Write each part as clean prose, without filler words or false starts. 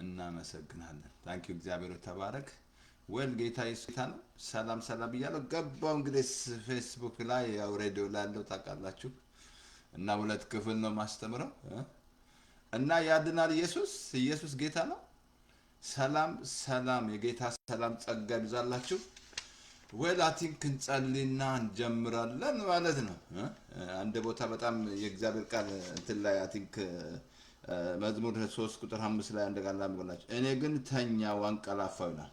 እናመሰግናለን ታንክ ዩ እግዚአብሔር ተባረክ ወል ጌታ ኢየሱስ ሰላም ሰላም ይያለው ገባው እንግዲህ ፌስቡክ ላይ ያው ሬዲዮ ላለው ታውቃላችሁ እና ሁለት ክፍል ነው ማስተምረው እና ያድናል ኢየሱስ ጌታ ነው ሰላም የጌታ ሰላም ጸጋ ይብዛላችሁ ወል አይ ቲንክ እንጸልይና እንጀምራለን ማለት ነው አንድ ቦታ በጣም የእግዚአብሔር ቃል እንትን ላይ አይ ቲንክ መዝሙር 3 ቁጥር 5 ላይ እንደጋላ ምጎላችሁ እኔ ግን ተኛው አንቀላፋው ይላል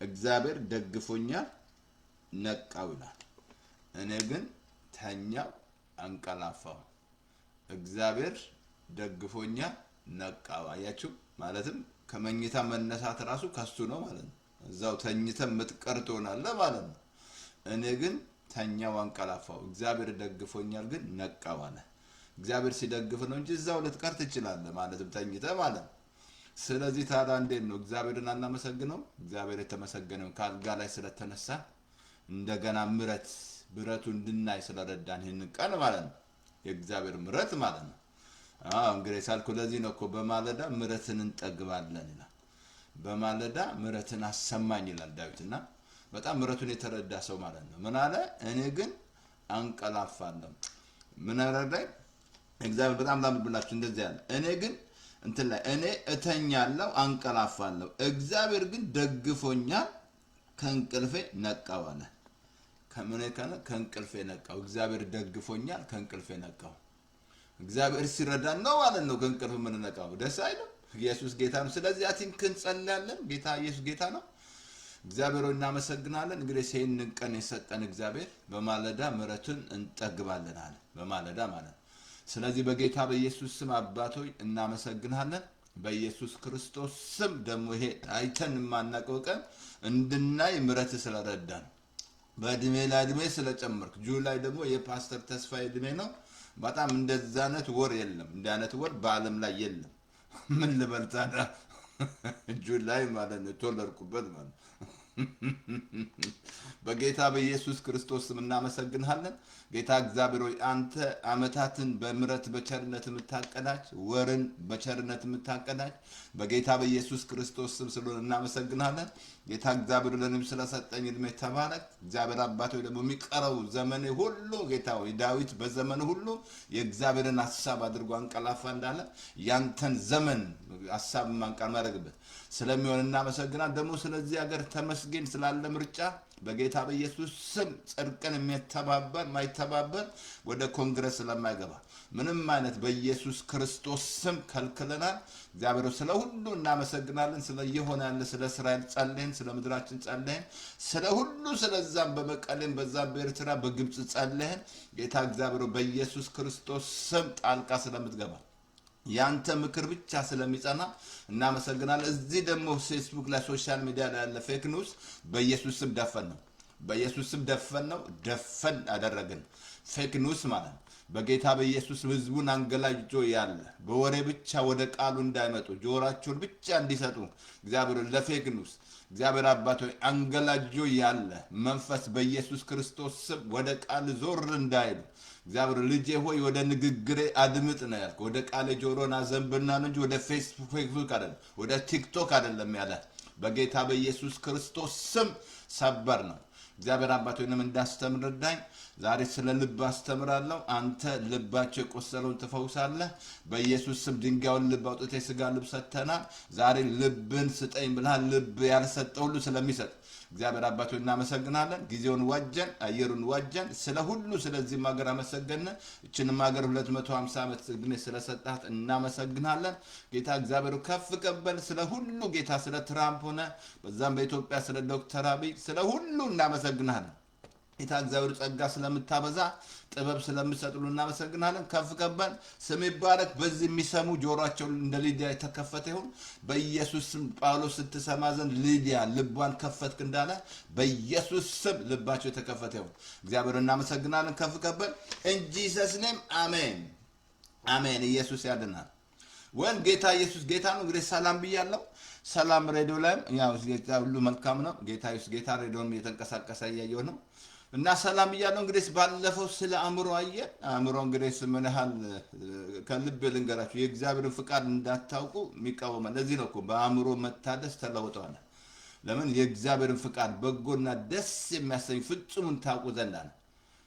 እግዚአብሔር ደግፎኛል ነቃው ይላል እኔ ግን ተኛው አንቀላፋው እግዚአብሔር ደግፎኛል ነቃው አያችሁ ማለትም ከመኝታ መነሳት ራሱ ከሱ ነው ማለት ነው እዛው ተኝተን ምትቀርቶናል ማለት ነው እኔ ግን ተኛው አንቀላፋው እግዚአብሔር ደግፎኛል ግን ነቃው አለ እግዚአብሔር ሲደግፍ ነው እንጂ እዛው ልትቀርት ይችላል ማለትም ተኝተ ማለት ነው ስለዚህ ታዲያ እንዴት ነው እግዚአብሔርን እናመሰግነው እግዚአብሔር የተመሰገነው ካልጋ ላይ ስለተነሳ እንደገና ምረቱ እንድናይ ስለረዳን ይሄንን ቀን ማለት ነው የእግዚአብሔር ምረት ማለት ነው እንግዲህ ሳልኩ ለዚህ ነው እኮ በማለዳ ምረትን እንጠግባለን ይላል በማለዳ ምረትን አሰማኝ ይላል ዳዊትና በጣም ምረቱን የተረዳ ሰው ማለት ነው ምን አለ እኔ ግን አንቀላፋለሁ ምን አረዳይ እግዚአብሔር በጣም ላምብላችሁ እንደዚህ ያለ እኔ ግን እንትን ላይ እኔ እተኛለሁ አንቀላፋለሁ እግዚአብሔር ግን ደግፎኛል ከእንቅልፌ ነቃው አለ ከእንቅልፌ ነቃው እግዚአብሔር ደግፎኛል ከእንቅልፌ ነቃው እግዚአብሔር ሲረዳን ነው ማለት ነው ከእንቅልፍ ምን ነቃው ደስ አይልም ኢየሱስ ጌታ ነው ስለዚህ አቲንክ እንጸልያለን ጌታ ኢየሱስ ጌታ ነው እግዚአብሔርን እናመሰግናለን እንግዲህ ይሄንን ቀን የሰጠን እግዚአብሔር በማለዳ ምረቱን እንጠግባለን አለ በማለዳ ማለት ስለዚህ በጌታ በኢየሱስ ስም አባቶይ እናመሰግናለን በኢየሱስ ክርስቶስ ስም ደግሞ ይሄ አይተን ማናቀው ቀን እንድናይ ምረት ስለረዳን በእድሜ ላይ እድሜ ስለጨመርክ ጁላይ ደግሞ የፓስተር ተስፋዬ እድሜ ነው በጣም እንደዛ አይነት ወር የለም እንደ አይነት ወር በአለም ላይ የለም ምን ልበልታዳ ጁላይ ማለት ነው ተወለድኩበት ማለት በጌታ በኢየሱስ ክርስቶስ ስም እናመሰግናለን ጌታ እግዚአብሔር ሆይ አንተ አመታትን በምረት በቸርነት የምታቀዳጅ ወርን በቸርነት የምታቀዳጅ በጌታ በኢየሱስ ክርስቶስ ስም ስለሆነ እናመሰግናለን ጌታ እግዚአብሔር ለኔም ስለሰጠኝ እድሜ ተባረክ እግዚአብሔር አባት ሆይ ደግሞ የሚቀረው ዘመኔ ሁሉ ጌታ ሆይ ዳዊት በዘመኑ ሁሉ የእግዚአብሔርን ሐሳብ አድርጎ አንቀላፋ እንዳለ ያንተን ዘመን ሐሳብ ማንቀር ማድረግበት ስለሚሆን እናመሰግናለን ደግሞ ስለዚህ ሀገር ተመስገን ስላለ ምርጫ በጌታ በኢየሱስ ስም ጽድቅን የሚተባበር ማይተባበር ወደ ኮንግረስ ለማይገባ ምንም አይነት በኢየሱስ ክርስቶስ ስም ከልክለናል እግዚአብሔር ስለ ሁሉ እናመሰግናለን ስለ ይሆነ ያለ ስለ እስራኤል ጸልየን ስለ ምድራችን ጸልየን ስለ ሁሉ ስለዛም በመቀሌም በዛም በኤርትራ በግብጽ ጸልየን ጌታ እግዚአብሔር በኢየሱስ ክርስቶስ ስም ጣልቃ ስለምትገባ ያንተ ምክር ብቻ ስለሚጸና እናመሰግናለን እዚህ ደግሞ ፌስቡክ ላይ ሶሻል ሚዲያ ላይ ያለ ፌክ ኒውስ በኢየሱስ ስም ደፈን አደረግን ፌክ ኒውስ ማለት በጌታ በኢየሱስ ህዝቡን አንገላጅቶ ያለ በወሬ ብቻ ወደ ቃሉ እንዳይመጡ ጆራቸውን ብቻ እንዲሰጡ እግዚአብሔር ለፌክ ኒውስ እግዚአብሔር አባቶ አንገላጆ ያለ መንፈስ በኢየሱስ ክርስቶስ ስም ወደ ቃል ዞር እንዳይሉ እግዚአብሔር ልጄ ሆይ ወደ ንግግሬ አድምጥ ነው ያልከው ወደ ቃል ጆሮና ዘንብና እንጂ ወደ ፌስቡክ አይደለም ወደ ቲክቶክ አይደለም ያለ በጌታ በኢየሱስ ክርስቶስ ስም ሰበር ነው እግዚአብሔር አባት ሆይንም እንዳስተምርዳኝ ዛሬ ስለ ልብ አስተምራለሁ አንተ ልባቸው የቆሰለውን ትፈውሳለህ በኢየሱስ ስም ድንጋዩን ልብ አውጥተህ ስጋ ልብ ሰተናል ዛሬ ልብን ስጠኝ ብለሃል ልብ ያልሰጠው ሁሉ ስለሚሰጥ እግዚአብሔር አባት ሆይ እናመሰግናለን ጊዜውን ዋጀን አየሩን ዋጀን ስለ ሁሉ ስለዚህ ማገር አመሰገነ እቺንም ማገር 250 ዓመት ግኔ ስለሰጣት እናመሰግናለን ጌታ እግዚአብሔር ከፍ ቀበል ስለ ሁሉ ጌታ ስለ ትራምፕ ሆነ በዛም በኢትዮጵያ ስለ ዶክተር አብይ ስለ ሁሉ እናመሰግናለን ጌታ እግዚአብሔር ጸጋ ስለምታበዛ ጥበብ ስለምትሰጥሉ እናመሰግናለን ከፍ ቀበል ስም ይባረክ በዚህ የሚሰሙ ጆሮአቸው እንደ ሊዲያ የተከፈተ ይሁን በኢየሱስ ስም ጳውሎስ ስትሰማ ዘንድ ሊዲያ ልቧን ከፈትክ እንዳለ በኢየሱስ ስም ልባቸው የተከፈተ ይሁን እግዚአብሔር እናመሰግናለን ከፍ ቀበል in Jesus name አሜን ኢየሱስ ያድናል ወን ጌታ ኢየሱስ ጌታ ነው እንግዲህ ሰላም ብያለሁ ሰላም ሬዲዮ ላይ ያው ጌታ ሁሉ መልካም ነው ጌታ ኢየሱስ ጌታ ሬዲዮን እየተንቀሳቀሰ ያየው ነው እና ሰላም እያለው እንግዲህ ባለፈው ስለ አእምሮ አየን። አእምሮ እንግዲህ ምን ያህል ከልብ ልንገራችሁ የእግዚአብሔርን ፍቃድ እንዳታውቁ የሚቃወማል። ለዚህ ነው እኮ በአእምሮ መታደስ ተለውጠዋል። ለምን? የእግዚአብሔርን ፍቃድ በጎና ደስ የሚያሰኝ ፍጹሙን ታውቁ ዘንድ አለ።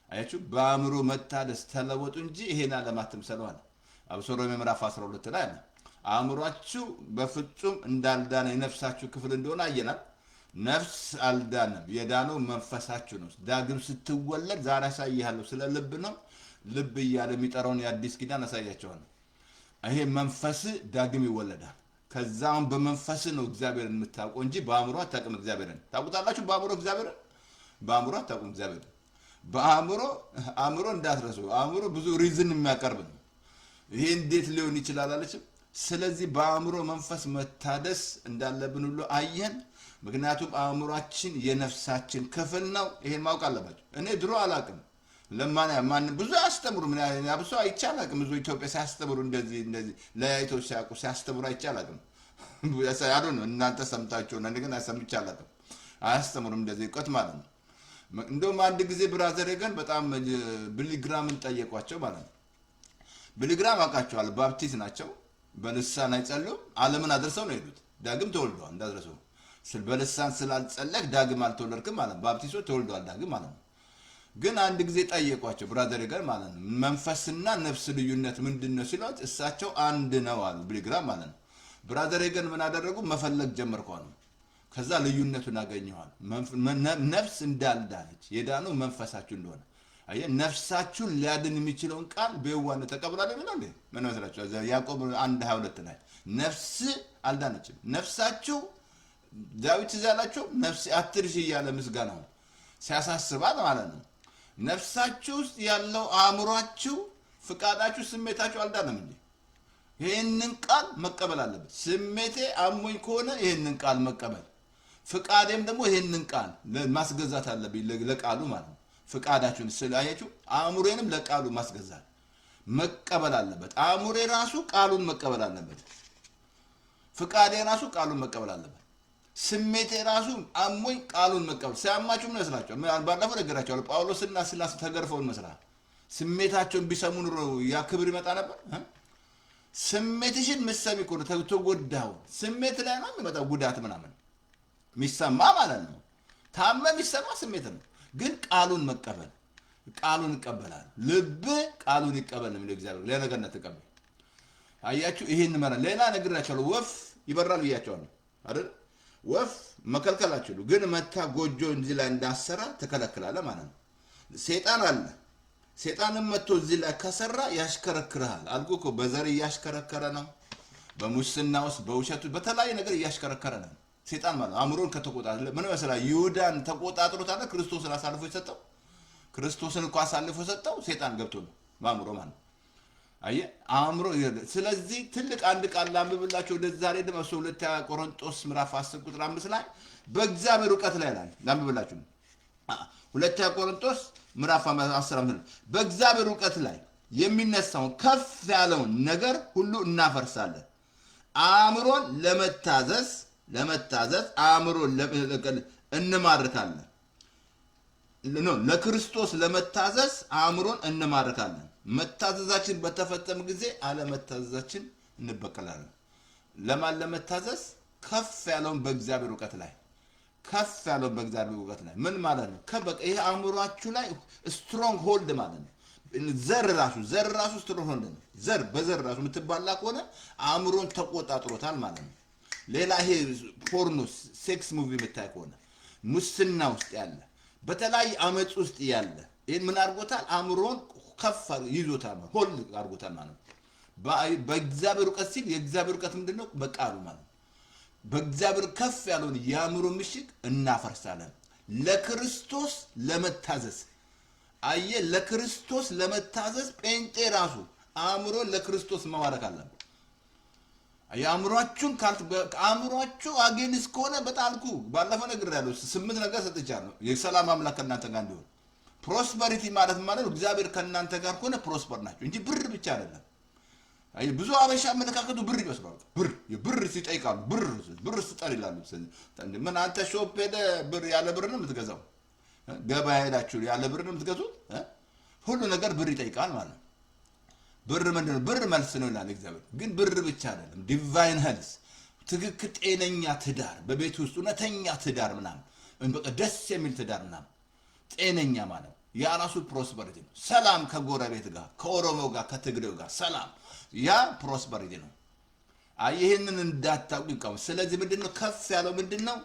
አያችሁ፣ በአእምሮ መታደስ ተለወጡ እንጂ ይሄን ዓለም አትምሰሉ አለ። አብሶ ሮሜ ምዕራፍ 12 ላይ አለ አእምሯችሁ በፍጹም እንዳልዳነ የነፍሳችሁ ክፍል እንደሆነ አየናል። ነፍስ አልዳነም፣ የዳነው መንፈሳችሁ ነው። ዳግም ስትወለድ ዛሬ አሳይሃለሁ ስለ ልብ ነው። ልብ እያለ የሚጠራውን የአዲስ ኪዳን አሳያቸዋለሁ። ይሄ መንፈስ ዳግም ይወለዳል። ከዛም በመንፈስ ነው እግዚአብሔርን የምታውቀው እንጂ በአእምሮ አታውቅም። እግዚአብሔርን ታውቁታላችሁ። በአእምሮ እግዚአብሔርን በአእምሮ አታውቁም። እግዚአብሔርን አእምሮ እንዳትረሱ። አእምሮ ብዙ ሪዝን የሚያቀርብ ነው። ይሄ እንዴት ሊሆን ይችላል አለችም። ስለዚህ በአእምሮ መንፈስ መታደስ እንዳለብን ሁሉ አየን። ምክንያቱም አእምሯችን የነፍሳችን ክፍል ነው። ይሄን ማወቅ አለባቸው። እኔ ድሮ አላውቅም። ማን ብዙ ያስተምሩ ምን ያብሶ አይቻላቅም። ብዙ ኢትዮጵያ ሲያስተምሩ እንደዚህ ለያይቶ ሲያውቁ ሲያስተምሩ አይቻላቅም። ያሳያሉ ነው። እናንተ ሰምታችሁ ነው። ግን አይሰምቻላቅም። አያስተምሩም እንደዚህ እውቀት ማለት ነው። እንደውም አንድ ጊዜ ብራዘር ገን በጣም ብሊግራምን ጠየቋቸው ማለት ነው። ብሊግራም አውቃቸዋል። ባፕቲስት ናቸው። በልሳን አይጸልዩም። ዓለምን አድርሰው ነው የሄዱት። ዳግም ተወልደዋል። እንዳድረሰው በልሳን ስላልጸለቅ ዳግም አልተወለድክም ማለት ነው። ባፕቲስቶች ተወልደዋል ዳግም ማለት ነው። ግን አንድ ጊዜ ጠየቋቸው ብራዘር ጋር ማለት ነው። መንፈስና ነፍስ ልዩነት ምንድን ነው ሲሏት እሳቸው አንድ ነው አሉ። ብሊግራም ማለት ነው። ብራዘር ጋር ምን አደረጉ? መፈለግ ጀመርኳል። ከዛ ልዩነቱን አገኘዋል። ነፍስ እንዳልዳነች የዳነው መንፈሳችሁ እንደሆነ አየ ነፍሳችሁን ሊያድን የሚችለውን ቃል በየዋህነት ተቀብላለህ ነው እንዴ? ምን መስላችሁ? ያዕቆብ 1:22 ላይ ነፍስ አልዳነችም። ነፍሳችሁ ዳዊት ይዛላችሁ ነፍስ አትርሽ እያለ ምስጋናው ሲያሳስባት ማለት ነው። ነፍሳችሁ ውስጥ ያለው አእምሯችሁ፣ ፍቃዳችሁ፣ ስሜታችሁ አልዳነም እንዴ? ይሄንን ቃል መቀበል አለበት። ስሜቴ አሞኝ ከሆነ ይሄንን ቃል መቀበል፣ ፍቃዴም ደግሞ ይሄንን ቃል ማስገዛት አለብኝ ለቃሉ ማለት ነው። ፍቃዳችሁን ስላያችሁ አእምሮዬንም ለቃሉ ማስገዛት መቀበል አለበት። አእምሮዬ ራሱ ቃሉን መቀበል አለበት። ፍቃዴ ራሱ ቃሉን መቀበል አለበት። ስሜቴ ራሱ አሞኝ ቃሉን መቀበል። ሲያማችሁ ምን መስላችሁ? ባለፈው ነገራችኋለሁ። ጳውሎስና ሲላስ ተገርፈውን መስራት ስሜታቸውን ቢሰሙ ኑሮ ያ ክብር ይመጣ ነበር። ስሜትሽን ምሰሚ እኮ ነው ተጎዳው። ስሜት ላይ ነው የሚመጣው ጉዳት ምናምን የሚሰማ ማለት ነው። ታመ የሚሰማ ስሜት ነው። ግን ቃሉን መቀበል፣ ቃሉን ይቀበላል። ልብ ቃሉን ይቀበል ነው እግዚአብሔር። ሌላ ነገር ተቀበል። አያችሁ ይሄን ማለት ሌላ ነግራችኋለሁ። ወፍ ይበራል ብያችኋለሁ አይደል? ወፍ መከልከላችሁ ግን መታ ጎጆ እዚህ ላይ እንዳሰራ ተከለክላለ ማለት ነው። ሰይጣን አለ። ሰይጣንም መጥቶ እዚህ ላይ ከሰራ ያሽከረክራል። አልኩ እኮ በዘር ያሽከረከረ ነው። በሙስና ውስጥ በውሸቱ በተለያየ ነገር ያሽከረከረ ነው። ሰይጣን ማለት አእምሮን ከተቆጣጠረ ምን መሰለህ? ይሁዳን ተቆጣጥሮታል። ክርስቶስን አሳልፎ የሰጠው ክርስቶስን እኮ አሳልፎ ሰጠው ሰይጣን ገብቶ ነው በአእምሮ ማለት አየ አእምሮ። ስለዚህ ትልቅ አንድ ቃል ላንብብላችሁ። ወደ ዛሬ ደግሞ 2 ቆሮንቶስ ምዕራፍ 10 ቁጥር 5 ላይ በእግዚአብሔር ዕውቀት ላይ ላንብብላችሁ። 2 ቆሮንቶስ ምዕራፍ 10 በእግዚአብሔር ዕውቀት ላይ የሚነሳውን ከፍ ያለውን ነገር ሁሉ እናፈርሳለን። አእምሮን ለመታዘዝ አእምሮን እንማርካለን። ለክርስቶስ ለመታዘዝ አእምሮን እንማርካለን። መታዘዛችን በተፈጸመ ጊዜ አለመታዘዛችን እንበቀላለን። ለማን ለመታዘዝ? ከፍ ያለውን በእግዚአብሔር ዕውቀት ላይ ምን ማለት ነው? ይሄ አእምሯችሁ ላይ ስትሮንግ ሆልድ ማለት ነው። ዘር ራሱ ስትሮንግ ሆልድ ነው። በዘር ራሱ የምትባላ ከሆነ አእምሮን ተቆጣጥሮታል ማለት ነው። ሌላ ይሄ ፖርኖ ሴክስ ሙቪ የምታይ ከሆነ ሙስና ውስጥ ያለ በተለያየ አመጽ ውስጥ ያለ ይሄን ምን አድርጎታል? አእምሮን ከፍ ይዞታል ማለት ሆልድ አድርጎታል ማለት ነው። በእግዚአብሔር ዕውቀት ሲል የእግዚአብሔር ዕውቀት ምንድነው? በቃሉ ማለት በእግዚአብሔር ከፍ ያለውን የአእምሮ ምሽግ እናፈርሳለን ለክርስቶስ ለመታዘዝ። አየ ለክርስቶስ ለመታዘዝ ጴንጤ ራሱ አእምሮን ለክርስቶስ መማረክ አለበት። የአእምሯችሁን አእምሯችሁ አጌንስ ከሆነ በጣልኩ ባለፈው ነገር ያለው 8 ነገር ሰጥቻለሁ። የሰላም አምላክ ከእናንተ ጋር እንዲሆን ፕሮስፐሪቲ ማለት እግዚአብሔር ከእናንተ ጋር ከሆነ ፕሮስፐር ናቸው እንጂ ብር ብቻ አይደለም። አይ ብዙ አበሻ አመለካከቱ ብር ይመስላል። ብር ሲጠይቃሉ ብር ስጠር ይላሉ። ምን አንተ ሾፕ ሄደ ብር ያለ ብር ነው የምትገዛው? ገበያ ሄዳችሁ ያለ ብር ነው የምትገዙት። ሁሉ ነገር ብር ይጠይቃል ማለት ነው። ብር ምንድነው? ብር መልስ ነው ይላል እግዚአብሔር። ግን ብር ብቻ አይደለም፣ ዲቫይን ሄልስ፣ ትክክል ጤነኛ ትዳር በቤት ውስጥ እውነተኛ ትዳር ምናምን በቃ ደስ የሚል ትዳር ምናምን ጤነኛ ማለት ያ ራሱ ፕሮስፐሪቲ ነው። ሰላም ከጎረቤት ጋር፣ ከኦሮሞ ጋር፣ ከትግሬው ጋር ሰላም፣ ያ ፕሮስፐሪቲ ነው። ይህንን እንዳታውቁ ይቃወም። ስለዚህ ምንድነው ከፍ ያለው ምንድነው?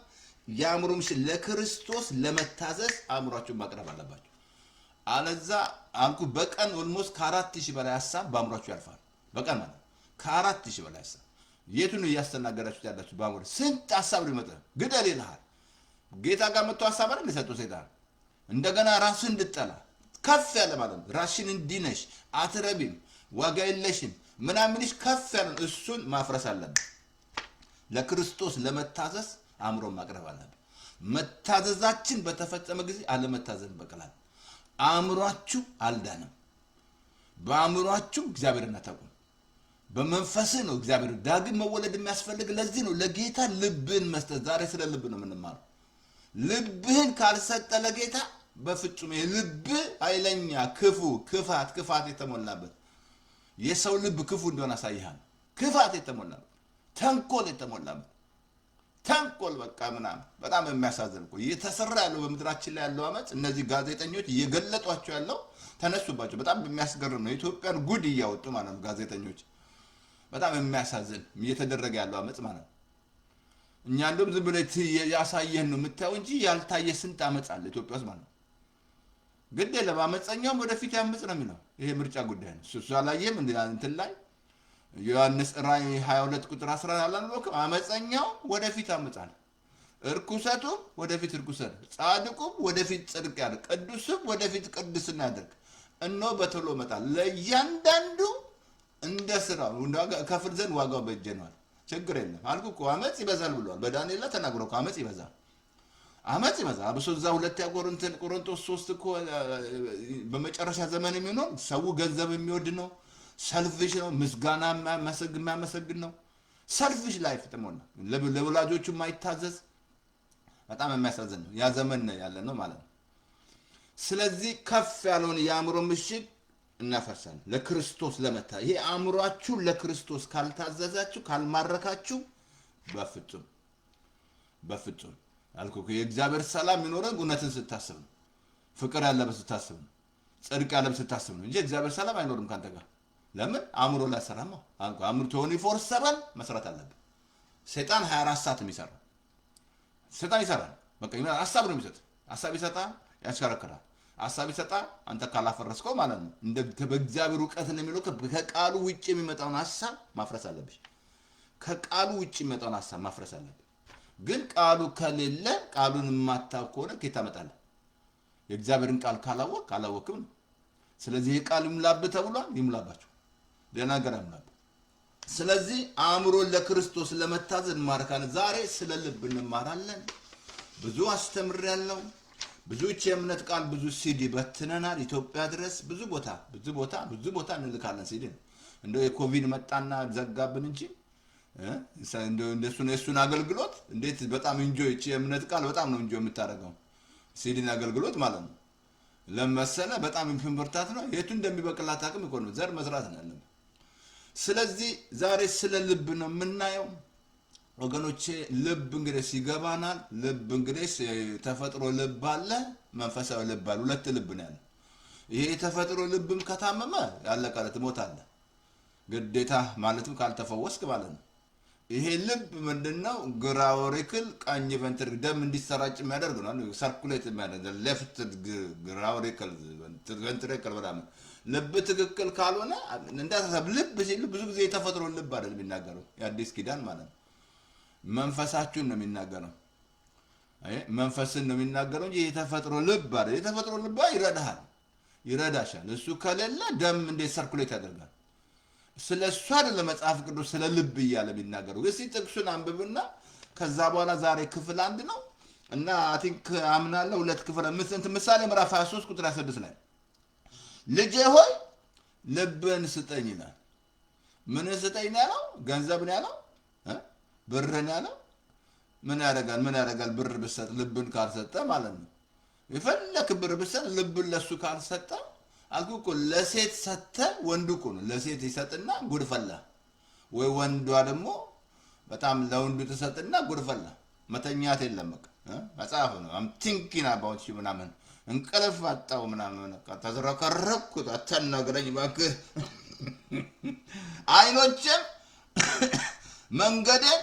የአእምሮ ምሽት ለክርስቶስ ለመታዘዝ አእምሯችሁን ማቅረብ አለባችሁ። አለዛ አልኩ በቀን ኦልሞስት ከ4000 በላይ ሐሳብ በአእምሯችሁ ያልፋል። በቀን ማለት ከ4000 በላይ ሐሳብ የቱን እያስተናገዳችሁት ያላችሁ በአእምሮ ስንት ሐሳብ ሊመጣ ግደል ይልሃል። ጌታ ጋር መጥቶ ሐሳብ አይደል ሊሰጠው ሰይጣን እንደገና ራስን እንድጠላ ከፍ ያለ ማለት ነው። ራስን እንዲነሽ አትረቢም፣ ዋጋ የለሽም ምናምንሽ ከፍ ያለ እሱን ማፍረስ አለብን። ለክርስቶስ ለመታዘዝ አእምሮ ማቅረብ አለብን። መታዘዛችን በተፈጸመ ጊዜ አለመታዘዝ በቀላል አእምሯችሁ አልዳንም። በአእምሯችሁ እግዚአብሔርን አታውቁም። በመንፈስህ ነው እግዚአብሔር ዳግም መወለድ የሚያስፈልግ። ለዚህ ነው ለጌታ ልብን መስጠት። ዛሬ ስለ ልብ ነው የምንማረው። ልብህን ካልሰጠ ለጌታ በፍጹም የልብ ኃይለኛ ክፋት የተሞላበት የሰው ልብ ክፉ እንደሆነ አሳይሃል። ክፋት የተሞላበት ተንኮል የተሞላበት ተንኮል በቃ ምናምን በጣም የሚያሳዝን እኮ እየተሰራ ያለው በምድራችን ላይ ያለው አመፅ እነዚህ ጋዜጠኞች እየገለጧቸው ያለው ተነሱባቸው። በጣም የሚያስገርም ነው። የኢትዮጵያን ጉድ እያወጡ ማለት ነው ጋዜጠኞች። በጣም የሚያሳዝን እየተደረገ ያለው አመፅ ማለት ነው። እኛ እንደውም ዝም ብለህ ያሳየህን ነው የምታየው እንጂ ያልታየ ስንት አመፅ አለ ኢትዮጵያ ውስጥ ማለት ነው። ግድ የለም አመፀኛውም ወደፊት ያምፅ ነው የሚለው ይሄ ምርጫ ጉዳይ ነው። እሱ አላየህም እንትን ላይ ዮሐንስ ራእይ 22 ቁጥር 11 አላነበብክም? አመፀኛው ወደፊት አመፃል፣ እርኩሰቱም ወደፊት እርኩሰት፣ ጻድቁም ወደፊት ጽድቅ ያድርግ፣ ቅዱስም ወደፊት ቅድስና ያድርግ። እነሆ በቶሎ እመጣለሁ፣ ለእያንዳንዱ እንደ ስራው ከፍል ዘንድ ዋጋው በእጄ ነው። ችግር የለም አልኩ እኮ አመፅ ይበዛል ብሏል። በዳንኤል ላይ ተናግሮ እኮ አመፅ ይበዛል። አብሶ እዛ ሁለተኛ ቆሮንቶስ 3 እኮ በመጨረሻ ዘመን የሚሆነው ሰው ገንዘብ የሚወድ ነው፣ ሰልፊሽ ነው፣ ምስጋና የሚያመሰግን ነው። ሰልፊሽ ላይፍ ተሞላ፣ ለወላጆቹ የማይታዘዝ በጣም የሚያሳዝን ነው። ያ ዘመን ያለ ነው ማለት ነው። ስለዚህ ከፍ ያለውን የአእምሮ ምሽግ እናፈርሳለን ለክርስቶስ ለመታ። ይሄ አእምሯችሁ ለክርስቶስ ካልታዘዛችሁ ካልማረካችሁ በፍጹም አልኩ የእግዚአብሔር ሰላም የሚኖረው እውነትን ስታስብ ነው፣ ፍቅር ያለበት ስታስብ ነው፣ ጽድቅ ያለበት ስታስብ ነው እንጂ እግዚአብሔር ሰላም አይኖርም ካንተ ጋር። ለምን አእምሮ ላይ ሰላም ነው። አእምሮ 24/7 መስራት አለበት። ሰይጣን 24 ሰዓት የሚሰራው ሰይጣን ይሰራል። በቃ ሐሳብ ነው የሚሰጥ። ሐሳብ ይሰጣል፣ ያሽከረክራል። ሐሳብ ይሰጣል፣ አንተ ካላፈረስከው ማለት ነው። እንደ በእግዚአብሔር ዕውቀት ነው የሚለው ከቃሉ ውጪ የሚመጣውን ሐሳብ ማፍረስ አለብሽ። ከቃሉ ውጪ የሚመጣውን ሐሳብ ማፍረስ አለብሽ። ግን ቃሉ ከሌለ ቃሉን የማታውቅ ከሆነ ከየት ታመጣለህ? የእግዚአብሔርን ቃል ካላወቅም ነው። ስለዚህ የቃል ይሙላብህ ተብሏል። ይሙላባችሁ፣ ሌላ ነገር አይሙላብህ። ስለዚህ አእምሮን ለክርስቶስ ለመታዘዝ እንማርካለን። ዛሬ ስለ ልብ እንማራለን። ብዙ አስተምሬያለሁ። ብዙ የእምነት ቃል ብዙ ሲዲ በትነናል። ኢትዮጵያ ድረስ ብዙ ቦታ እንልካለን ሲዲ ነው። እንደው የኮቪድ መጣና ዘጋብን እንጂ እንደሱን አገልግሎት እንዴት በጣም ኢንጆይ የእምነት ቃል በጣም ነው ኢንጆይ የምታደርገው ሲዲን አገልግሎት ማለት ነው። ለመሰለ በጣም ኢምፕርታት ነው። የቱ እንደሚበቅላት አቅም እኮ ነው። ዘር መስራት ነው ያለው። ስለዚህ ዛሬ ስለ ልብ ነው የምናየው ወገኖቼ። ልብ እንግዲህ ሲገባናል። ልብ እንግዲህ ተፈጥሮ ልብ አለ፣ መንፈሳዊ ልብ አለ። ሁለት ልብ ነው ያለው። ይሄ ተፈጥሮ ልብም ከታመመ ያለቀ ትሞታለህ ግዴታ ማለትም ካልተፈወስክ ማለት ነው። ይሄ ልብ ምንድነው? ግራ ኦሪክል ቀኝ ቬንትሪክል ደም እንዲሰራጭ የሚያደርግ ነው። ሰርኩሌት የሚያደርግ ሌፍት ግራ ኦሪክል ቬንትሪክል ምናምን። ልብ ትክክል ካልሆነ እንዳታሰብ። ልብ ሲል ብዙ ጊዜ የተፈጥሮ ልብ አይደል የሚናገረው፣ የአዲስ ኪዳን ማለት ነው። መንፈሳችሁን ነው የሚናገረው። መንፈስን ነው የሚናገረው እንጂ የተፈጥሮ ልብ አይደል። የተፈጥሮ ልብ ይረዳሻል። እሱ ከሌለ ደም እንዴት ሰርኩሌት ያደርጋል? ስለ እሱ አይደለም መጽሐፍ ቅዱስ ስለ ልብ እያለ የሚናገረው። እስቲ ጥቅሱን አንብብና ከዛ በኋላ ዛሬ ክፍል 1 ነው እና አይ ቲንክ አምናለሁ 2 ክፍል ምሳሌ ምዕራፍ 23 ቁጥር 26 ላይ ልጄ ሆይ ልብን ስጠኝ ይላል። ምን ስጠኝ ያለው? ገንዘብን ያለው? ብርን ያለው? ምን ያደርጋል? ብር ብሰጥ ልብን ካልሰጠ ማለት ነው። የፈለክ ብር ብሰጥ ልብን ለሱ ካልሰጠ አልኩ እኮ ለሴት ሰተ ወንዱ እኮ ነው ለሴት ይሰጥና ጉድፈላ ወይ ወንዷ ደግሞ በጣም ለወንዱ ተሰጥና ጉድፈላ መተኛት የለም በቃ መጽሐፍ ነው አም ቲንኪንግ አባውት ዩ ምናምን እንቅልፍ አጣው ምናምን ተዝረከረኩት አተናገረኝ እባክህ አይኖችም መንገዴን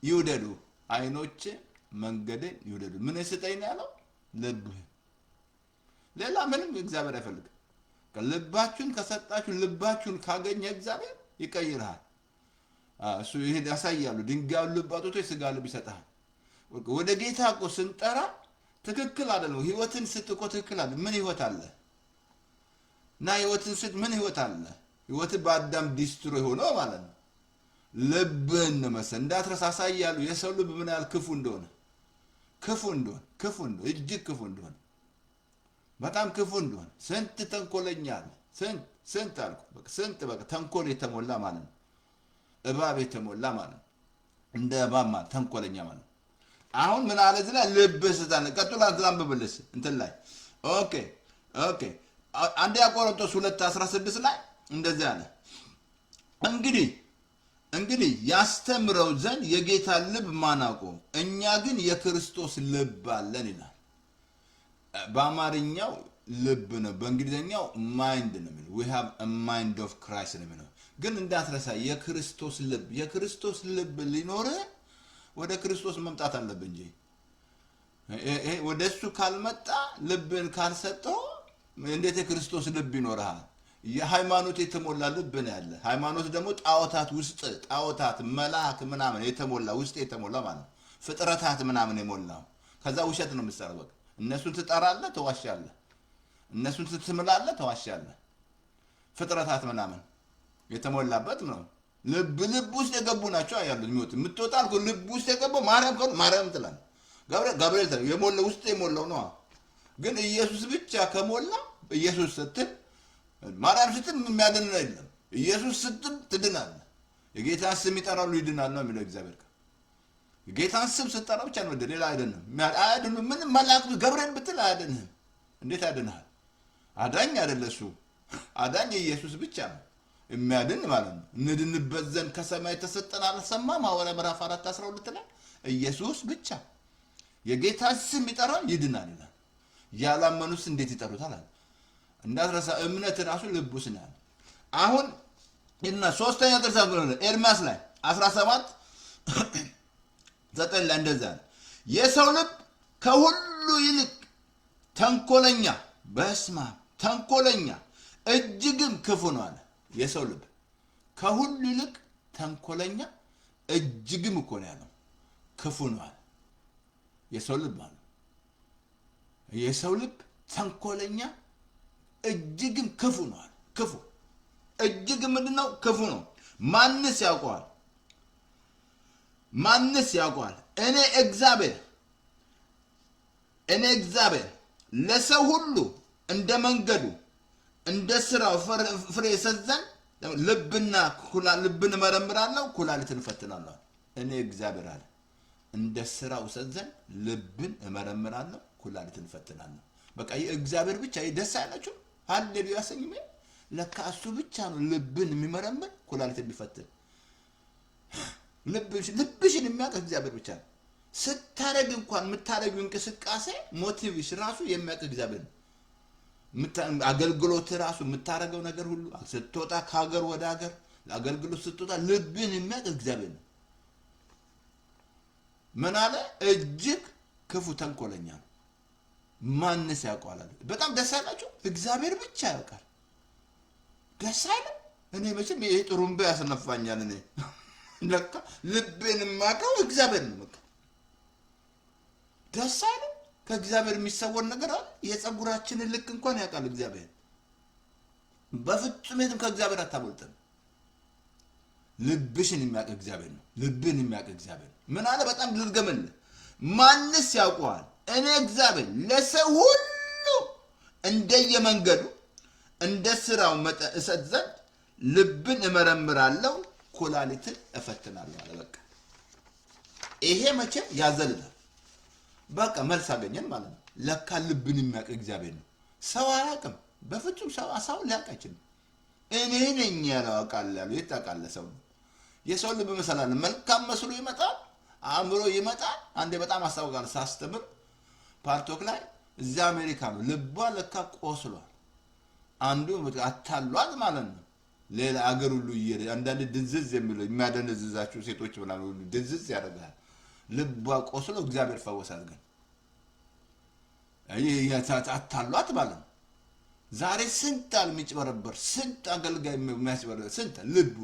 ይውደዱ አይኖች መንገዴን ይውደዱ ምን ይስጠኝ ነው ያለው ልብ ሌላ ምንም እግዚአብሔር አይፈልግም ልባችሁን ከሰጣችሁ ልባችሁን ካገኘ እግዚአብሔር ይቀይራል እሱ ይሄ ያሳያሉ ድንጋዩን ልብ አጥቶ የሥጋ ልብ ይሰጣል ወደ ጌታ እኮ ስንጠራ ትክክል አይደለም ህይወትን ስትቆ ትክክል አይደለም ምን ህይወት አለ እና ህይወትን ስት ምን ህይወት አለ ህይወት በአዳም ዲስትሮይ ሆኖ ማለት ነው ልብን መሰል እንዳትረሳሳ ያሉ የሰው ልብ ምን ያህል ክፉ እንደሆነ እጅግ ክፉ እንደሆነ በጣም ክፉ እንደሆነ ስንት ተንኮለኛ አለ ስንት አልኩ በቃ ስንት በቃ ተንኮል የተሞላ ማለት ነው እባብ የተሞላ ማለት ነው እንደ እባብ ማለት ተንኮለኛ ማለት ነው አሁን ምን አለ ዝላ ልብ ስታነ ቀጥሎ አዝራምብልስ እንትን ላይ ኦኬ አንደኛ ቆሮንቶስ 2:16 ላይ እንደዚህ አለ እንግዲህ ያስተምረው ዘንድ የጌታ ልብ ማናቆ እኛ ግን የክርስቶስ ልብ አለን ይላል በአማርኛው ልብ ነው በእንግሊዘኛው ማይንድ ነው የሚለው we have a mind of Christ ነው የሚለው ግን እንዳትረሳ የክርስቶስ ልብ ሊኖር ወደ ክርስቶስ መምጣት አለብን እንጂ ወደሱ ካልመጣ ልብን ካልሰጠው እንዴት የክርስቶስ ልብ ይኖርሃል የሃይማኖት የተሞላ ልብ ነው ያለ ሃይማኖት ደግሞ ጣዖታት መላእክ ምናምን የተሞላ ውስጥ የተሞላ ማለት ፍጥረታት ምናምን የሞላው ከዛ ውሸት ነው የምትሰራው በቃ እነሱን ትጠራለህ ተዋሻለህ እነሱን ትምላለህ ተዋሻለህ ፍጥረታት ምናምን የተሞላበት ነው ልብ ውስጥ የገቡ ናቸው ያሉት የሚወጡ የምትወጣልኩ ልብ ውስጥ የገቡ ማርያም ትላል ገብርኤል ትላል የሞላ ውስጥ የሞላው ነው ግን ኢየሱስ ብቻ ከሞላ ኢየሱስ ስትል ማርያም ስትል የሚያድን የለም ኢየሱስ ስትል ትድናለህ የጌታን ስም ይጠራሉ ይድናል ነው የሚለው እግዚአብሔር ጌታን ስም ስትጠራ ብቻ ነው ሌላ አይደለም ምን መልአክ ገብርኤል ብትል አይደለም እንዴት ያድናል አዳኝ አይደለሱ አዳኝ ኢየሱስ ብቻ ነው የሚያድን ማለት ነው እንድንበት ዘንድ ከሰማይ ተሰጠን አልሰማም ሐዋርያ ምዕራፍ 4:12 ላይ ኢየሱስ ብቻ የጌታን ስም ይጠራል ይድናል ይላል ያላመኑስ እንዴት ይጠሩታል እንዳትረሳ እምነት ራሱ ልቡስ ነው አሁን እና ሶስተኛ ጥቅስ ኤርምያስ ላይ 17:9 ላይ እንደዛ የሰው ልብ ከሁሉ ይልቅ ተንኮለኛ ተንኮለኛ እጅግም ክፉ ነው አለ የሰው ልብ ከሁሉ ይልቅ ተንኮለኛ እጅግም እኮ ነው ያለው ክፉ ነው አለ የሰው ልብ አለ የሰው ልብ ተንኮለኛ እጅግም ክፉ ነው አለ ክፉ እጅግም ምንድነው ክፉ ነው ማንስ ያውቀዋል እኔ እግዚአብሔር ለሰው ሁሉ እንደ መንገዱ እንደ ስራው ፍሬ ሰዘን ልብን መረምራለሁ ኩላሊትን ፈትናለሁ እኔ እግዚአብሔር አለ እንደ ስራው ሰዘን ልብን መረምራለሁ ኩላሊትን ፈትናለሁ በቃ እግዚአብሔር ብቻ ደስ አይላችሁ ሃሌሉያ ሰኝሜ ለካ እሱ ብቻ ነው ልብን የሚመረምር ኩላሊትን የሚፈትን ልብሽን የሚያውቅ እግዚአብሔር ብቻ ነው ስታረግ እንኳን የምታረጊው እንቅስቃሴ ሞቲቭሽ ራሱ የሚያውቅ እግዚአብሔር ነው አገልግሎት ራሱ የምታረገው ነገር ሁሉ ስትወጣ ከሀገር ወደ ሀገር ለአገልግሎት ስትወጣ ልብን የሚያውቅ እግዚአብሔር ነው ምን አለ እጅግ ክፉ ተንኮለኛ ነው ማንስ ያውቃል በጣም ደስ አይላችሁ እግዚአብሔር ብቻ ያውቃል ደስ አይልም እኔ መቼም ይሄ ጥሩምባ ያስነፋኛል እኔ ለካ ልብን የማውቀው እግዚአብሔር ነው ደስ አይልም ከእግዚአብሔር የሚሰወር ነገር አለ የጸጉራችንን ልክ እንኳን ያውቃል እግዚአብሔር በፍጹም የትም ከእግዚአብሔር አታበልጥም ልብሽን የሚያውቅ እግዚአብሔር ነው ልብን የሚያውቅ እግዚአብሔር ምን አለ በጣም ልድገምልህ ማንስ ያውቀዋል እኔ እግዚአብሔር ለሰው ሁሉ እንደየመንገዱ እንደ ስራው መጠን እሰጥ ዘንድ ልብን እመረምራለሁ ኩላሊትን እፈትናለሁ አለ በቃ ይሄ መቼም ያዘልላል በቃ መልስ አገኘን ማለት ነው ለካ ልብን የሚያውቅ እግዚአብሔር ነው። ሰው አያውቅም። በፍጹም ሰው ሊያውቅ አይችልም። እኔ ነኝ ያለው አውቃለሁ ያለው የታውቃለህ ሰው ነው። የሰው ልብ መሰላል መልካም መስሎ ይመጣል፣ አእምሮ ይመጣል። አንዴ በጣም አስታውቃለሁ ሳስተምር ፓርቶክ ላይ እዚያ አሜሪካ ነው ልቧ ለካ ቆስሏል። አንዱ አታሏት ማለት ነው። ሌላ አገር ሁሉ ይሄ አንዳንድ ድንዝዝ የሚለው የሚያደነዝዛችሁ ሴቶች ምናምን ሁሉ ድንዝዝ ያደርጋል። ልቧ ቆስሎ እግዚአብሔር ፈወሳት። ግን አታሏት ማለት ነው። ዛሬ ስንት አልሚጭበረበር ስንት አገልጋይ የሚያስበረበር ስንት ልቡ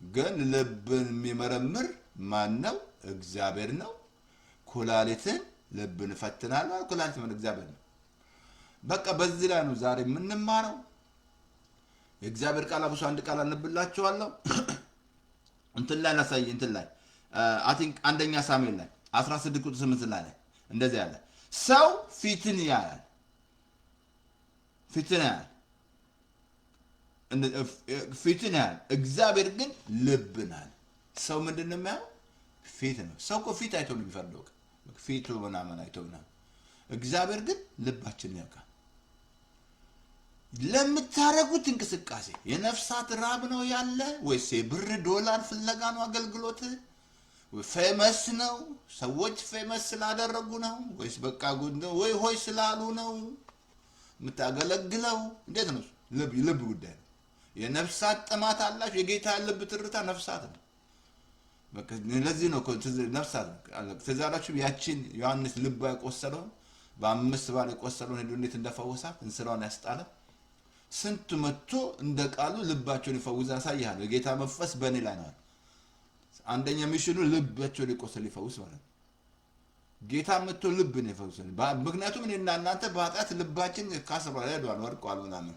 ግን ልብን የሚመረምር ማን ነው? እግዚአብሔር ነው። ኩላሊትን ልብን ፈትናለሁ። ኩላሊት ምን እግዚአብሔር ነው። በቃ በዚህ ላይ ነው ዛሬ የምንማረው። የእግዚአብሔር ቃል አብሶ አንድ ቃል አንብላችኋለሁ። እንትን ላይ ላሳይ እንትን ላይ አይ ቲንክ አንደኛ ሳሙኤል ላይ 16:8 ላይ እንደዚህ ያለ ሰው ፊትን ያያል እግዚአብሔር ግን ልብን አለ። ሰው ምንድነው የሚያየው? ፊት ነው። ሰው እኮ ፊት አይቶ ነው የሚፈርደው። ፊቱ ምናምን አይቶ ነው። እግዚአብሔር ግን ልባችንን ያውቃል። ለምታረጉት እንቅስቃሴ የነፍሳት ራብ ነው ያለ ወይስ የብር ዶላር ፍለጋ ነው አገልግሎት? ፌመስ ነው ሰዎች ፌመስ ስላደረጉ ነው ወይስ በቃ ጉድ ወይ ሆይ ስላሉ ነው የምታገለግለው? እንዴት ነው? ልብ ጉዳይ ነው። የነፍሳት ጥማት አላችሁ። የጌታ ልብ ትርታ ነፍሳት ነው። በቃ ለዚህ ነው ነፍሳት ተዛራችሁ ያቺን ዮሐንስ ልብ ያቆሰለው በአምስት ባል የቆሰለውን ሄዶ እንዴት እንደፈወሳት እንስራውን ያስጣለ ስንት መጥቶ እንደ ቃሉ ልባቸውን ይፈውዛ ያሳያል። የጌታ መንፈስ በእኔ ላይ ነው። አንደኛ ሚሽኑ ልባቸውን ይቆሰል ይፈውስ ማለት ነው። ጌታ መጥቶ ልብን ይፈውሳል። ምክንያቱም እኔና እናንተ በኃጢአት ልባችን ካስሯል ሄዷል ወርቋል ምናምን።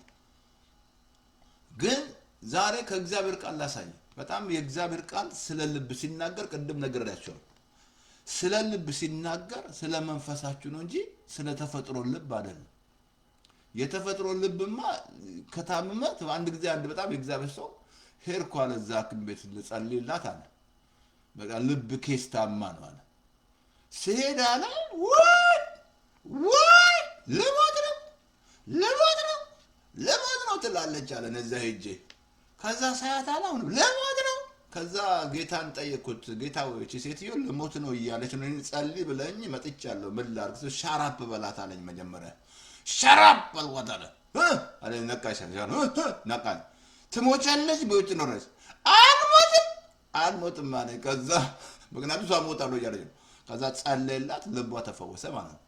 ግን ዛሬ ከእግዚአብሔር ቃል ላሳይ። በጣም የእግዚአብሔር ቃል ስለ ልብ ሲናገር ቅድም ነግሬያቸዋለሁ። ስለ ልብ ሲናገር ስለ መንፈሳችሁ ነው እንጂ ስለ ተፈጥሮ ልብ አይደለም። የተፈጥሮ ልብማ ከታመመት አንድ ጊዜ አንድ በጣም የእግዚአብሔር ሰው ሄድኩ አለ እዛ ሐኪም ቤት ልጸልይላት አለ። በቃ ልብ ኬስ ታማ ነው አለ። ሲሄድ አለ ወይ ልሞት ነው ትላለች አለ። እዛ ሄጄ ከዛ ሳያት አለ አሁን ልሞት ነው። ከዛ ጌታን ጠየቅኩት። ጌታ ወይ እቺ ሴትዮ ልሞት ነው እያለች ነው ጸልይ ብለኝ መጥቻለሁ። ምን ላድርግ? ሻራፕ በላት አለኝ። መጀመሪያ ሻራፕ በልዋት አለ። አለ ነቃሽ ነቃል። ትሞቻለች በውጭ ኖረች አልሞትም ማለት ከዛ ምክንያቱም እሷ ሞታለሁ እያለች ነው። ከዛ ጸለይላት ልቧ ተፈወሰ ማለት ነው።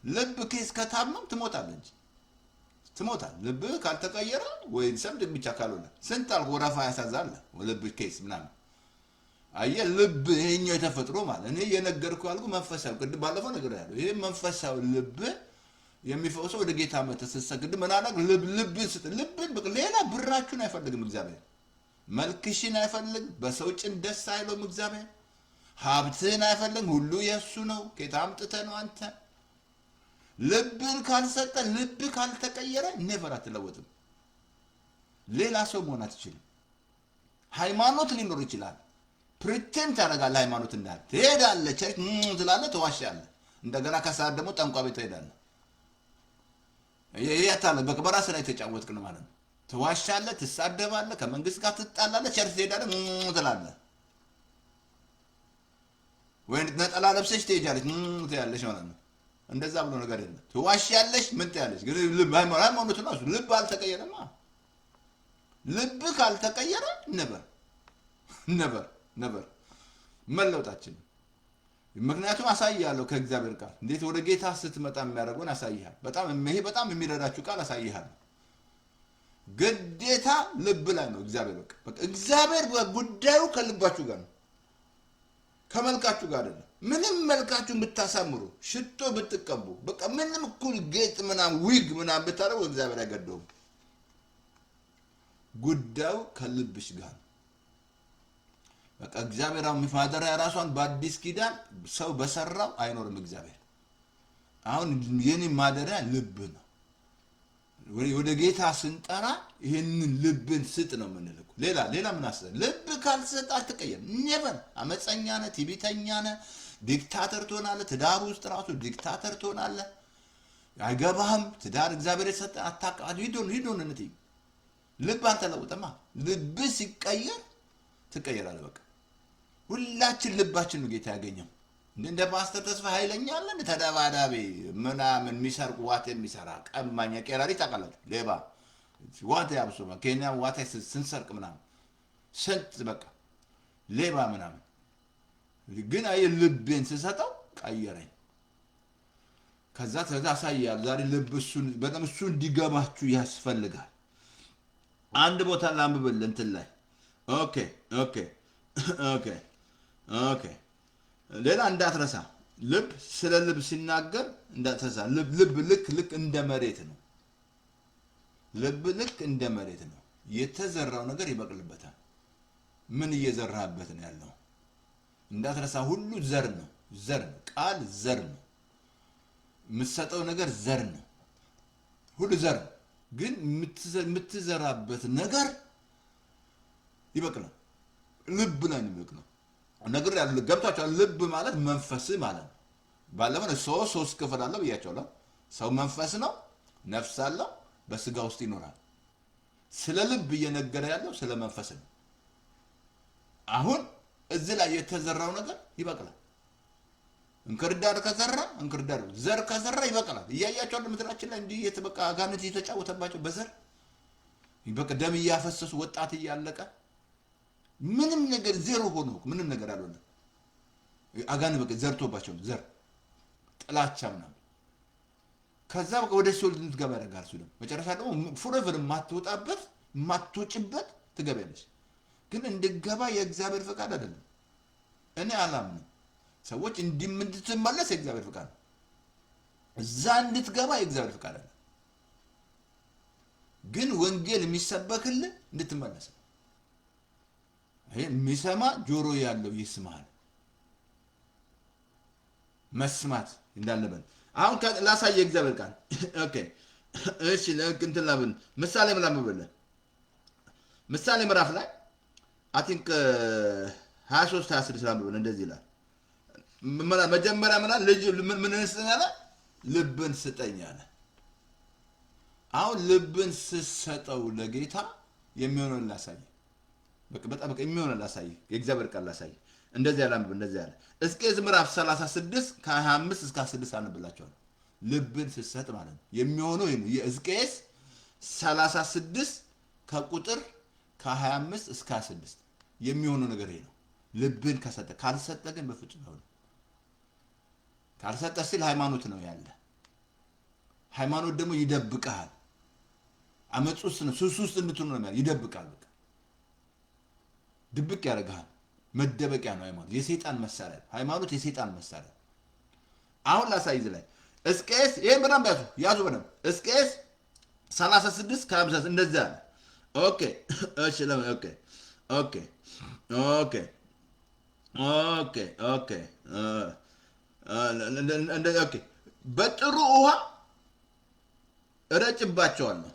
ልብ ኬስ ከታመም ትሞታለች። ልብ ካልተቀየረ ወይ ሰምድ ብቻ ካልሆነ ስንት አልኩ ወራፋ ያሳዛል። ልብ ኬስ ምናምን አየ ልብ ይሄኛው የተፈጥሮ ማለት እኔ የነገርኩ ያልኩ መንፈሳዊ ቅድም ባለፈው ነገር ያለው ይሄ መንፈሳዊ ልብ የሚፈውሰው ወደ ጌታ መተሰሰግድ ምናናቅ ልብን ስጥ። ልብን በቃ ሌላ ብራችሁን አይፈልግም እግዚአብሔር። መልክሽን አይፈልግ። በሰው ጭን ደስ አይለውም እግዚአብሔር። ሀብትን አይፈልግም። ሁሉ የሱ ነው። ጌታ አምጥተህ ነው አንተ። ልብን ካልሰጠ ልብ ካልተቀየረ ኔቨር አትለወጥም። ሌላ ሰው መሆን አትችልም። ሃይማኖት ሊኖር ይችላል። ፕሪቴንድ ታደርጋለህ። ሃይማኖት እንዳለ ትሄዳለህ፣ ቸርች ትላለህ፣ ትዋሻለህ። እንደገና ከሰዓት ደግሞ ጠንቋይ ቤት ትሄዳለህ። ያታለ በራስህ ላይ ተጫወትክ ነው ማለት ነው። ትዋሻለህ፣ ትሳደባለህ፣ ከመንግስት ጋር ትጣላለህ፣ ቸርች ትሄዳለህ ትላለህ። ወይ ነጠላ ለብሰሽ ትሄጃለሽ ትያለሽ ማለት ነው። እንደዛ ብሎ ነገር የለም። ትዋሻለሽ ምን ትያለሽ? ግን ልብ ሃይማኖት ነው። ልብ አልተቀየረማ። ልብ ካልተቀየረ ነበር መለውጣችን። ምክንያቱም አሳያለሁ ከእግዚአብሔር ቃል እንዴት ወደ ጌታ ስትመጣ የሚያደርገውን አሳይሃል። በጣም የሚረዳችሁ ቃል አሳይሃል። ግዴታ ልብ ላይ ነው እግዚአብሔር። በቃ እግዚአብሔር ጉዳዩ ከልባችሁ ጋር ነው፣ ከመልካችሁ ጋር አይደለም። ምንም መልካችሁን ብታሳምሩ፣ ሽቶ ብትቀቡ፣ በቃ ምንም እኩል ጌጥ ምናምን ዊግ ምናምን ብታደርጉ እግዚአብሔር አይገደውም። ጉዳዩ ከልብሽ ጋር ነው። በቃ እግዚአብሔር አሁን ማደሪያ ራሷን በአዲስ ኪዳን ሰው በሰራው አይኖርም እግዚአብሔር። አሁን የኔ ማደሪያ ልብ ነው። ወደ ጌታ ስንጠራ ይሄንን ልብን ስጥ ነው የምንልኩ። ሌላ ምን አሰ ልብ ካልሰጥ አትቀየም። ኔቨር። አመፀኛ ነህ፣ ትዕቢተኛ ነህ፣ ዲክታተር ትሆናለህ። ትዳር ውስጥ ራሱ ዲክታተር ትሆናለህ። አይገባህም። ትዳር እግዚአብሔር የሰጠ አታውቃለህ። ሂዶን እንት ልብ አልተለወጠማ። ልብ ሲቀየር ትቀየራለህ። በቃ ሁላችን ልባችን ነው ጌታ ያገኘው። እንደ ፓስተር ተስፋ ኃይለኛ አለን ተደባዳቢ ምናምን የሚሰርቁ ዋት የሚሰራ ቀማኛ ቄራሪ ታውቃላችሁ። ሌባ ዋት ያብሶ ኬንያ ዋት ስንሰርቅ ምናምን ስንት በቃ ሌባ ምናምን። ግን አይ ልቤን ስሰጠው ቀየረኝ። ከዛ አሳያለሁ ዛሬ ልብ እሱን በጣም እሱ እንዲገባችሁ ያስፈልጋል። አንድ ቦታ ላንብብል እንትን ላይ ኦኬ ኦኬ ኦኬ ኦኬ ሌላ እንዳትረሳ። ልብ ስለ ልብ ሲናገር እንዳትረሳ። ልብ ልክ እንደ መሬት ነው። ልብ ልክ እንደ መሬት ነው። የተዘራው ነገር ይበቅልበታል። ምን እየዘራህበት ነው ያለው? እንዳትረሳ። ሁሉ ዘር ነው። ዘር ነው። ቃል ዘር ነው። የምትሰጠው ነገር ዘር ነው። ሁሉ ዘር ነው። ግን የምትዘራበት ነገር ይበቅላል። ልብ ላይ ነው የሚበቅለው። ነገር ያለ ገብቷቸዋል። ልብ ማለት መንፈስ ማለት ነው። ባለፈው ሶስት ክፍል አለው ብያቸዋለሁ። ሰው መንፈስ ነው፣ ነፍስ አለው፣ በስጋ ውስጥ ይኖራል። ስለ ልብ እየነገረ ያለው ስለ መንፈስ ነው። አሁን እዚህ ላይ የተዘራው ነገር ይበቅላል። እንክርዳድ ከዘራ እንክርዳድ ዘር ከዘራ ይበቅላል። እያያቸው ምድራችን ላይ እንዲህ የተበቃ አጋንንት እየተጫወተባቸው በዘር በቃ ደም እያፈሰሱ ወጣት እያለቀ ምንም ነገር ዜሮ ሆኖ ምንም ነገር አልሆነ። አጋንንት በቃ ዘርቶባቸው ዘር ጥላቻ ምናምን ከዛ በቃ ወደ ሲኦል እንድትገባ ያደርጋል። እሱ ደግሞ መጨረሻ ደግሞ ፎሬቨር የማትወጣበት የማትወጭበት ትገቢያለሽ። ግን እንድትገባ የእግዚአብሔር ፈቃድ አይደለም። እኔ አላምንም። ሰዎች እንድትመለስ የእግዚአብሔር ፈቃድ ነው። እዛ እንድትገባ የእግዚአብሔር ፈቃድ አለ። ግን ወንጌል የሚሰበክልህ እንድትመለስ ነው። ይሄ የሚሰማ ጆሮ ያለው ይስማል። መስማት እንዳለበት አሁን ላሳየ እግዚአብሔር ቃል ኦኬ እሺ እንትን ላብን ምሳሌ ምናምን ምሳሌ ምዕራፍ ላይ አይ ቲንክ 23 26 ላምበል እንደዚህ ይላል። መጀመሪያ ምናል ልጅ ምን እንስጠኛለ? ልብን ስጠኛለ። አሁን ልብን ስሰጠው ለጌታ የሚሆነውን ላሳይ። በጣም የሚሆነውን ላሳይ። የእግዚአብሔር ቃል ላሳይ። እንደዚህ ያለ እንደዚህ ያለ ሕዝቅኤል ምዕራፍ 36 ከ25 እስከ 6 አንብላችኋለሁ። ልብን ስሰጥ ማለት ነው የሚሆነው ይሄ ነው። የሕዝቅኤል 36 ከቁጥር ከ25 እስከ 26 የሚሆነው ነገር ይሄ ነው። ልብን ከሰጠ ካልሰጠ ግን በፍጹም ነው። ካልሰጠ ሲል ሃይማኖት ነው ያለ። ሃይማኖት ደግሞ ይደብቃል። አመጽ ውስጥ ነው ሱስ ውስጥ እንድትሆን ነው ይደብቃል። በቃ ድብቅ ያደርጋል። መደበቂያ ነው ሃይማኖት። የሰይጣን መሳሪያ ነው ሃይማኖት። የሰይጣን መሳሪያ። አሁን ላሳይዝ ላይ ሕዝቅኤል ይሄን በደንብ ያዙ በደንብ ሕዝቅኤል 36 ከ50 እንደዛ አለ። ኦኬ እሺ ኦኬ ኦኬ ኦኬ ኦኬ ኦኬ ኦኬ በጥሩ ውሃ እረጭባቸዋለሁ።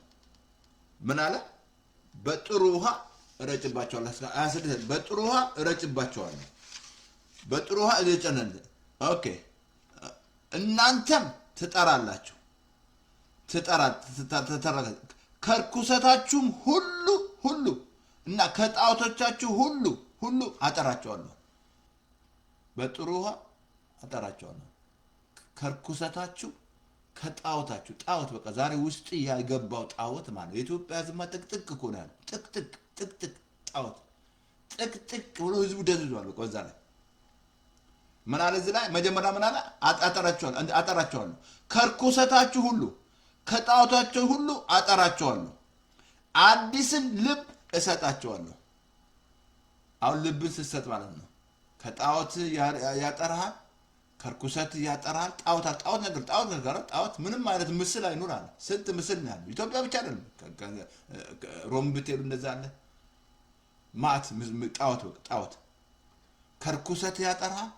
ምን አለ? በጥሩ ውሃ እረጭባቸዋለሁ። 26 በጥሩ ውሃ እረጭባቸዋለሁ። በጥሩ ውሃ እረጨነል። ኦኬ እናንተም ትጠራላችሁ ከርኩሰታችሁም ሁሉ እና ከጣዖቶቻችሁ ሁሉ አጠራቸዋለሁ። በጥሩ ውሃ አጠራቸዋለሁ። ከርኩሰታችሁ ከጣዖታችሁ ጣዖት በቃ ዛሬ ውስጥ ያገባው ጣዖት ማለት የኢትዮጵያ ሕዝብማ ጥቅጥቅ እኮ ነው ያለው። ጥቅጥቅ ጣዖት ጥቅጥቅ ብሎ ህዝቡ ደንዝዟል። በቃ እዛ ላይ ምን አለ? እዚህ ላይ መጀመሪያ ምን አለ? አጠራቸዋለሁ። ከርኩሰታችሁ ሁሉ ከጣዖታችሁ ሁሉ አጠራቸዋለሁ። አዲስን ልብ እሰጣቸዋለሁ። አሁን ልብን ስትሰጥ ማለት ነው ከጣዖት ያጠራሃል፣ ከርኩሰት ያጠራሃል። ጣዖት ምንም አይነት ምስል አይኑር አለ። ስንት ምስል ነው ያለው? ኢትዮጵያ ብቻ አይደለም፣ ሮም ብትሄዱ እንደዛ አለ። ማት ጣዖት ከርኩሰት ያጠራሃል፣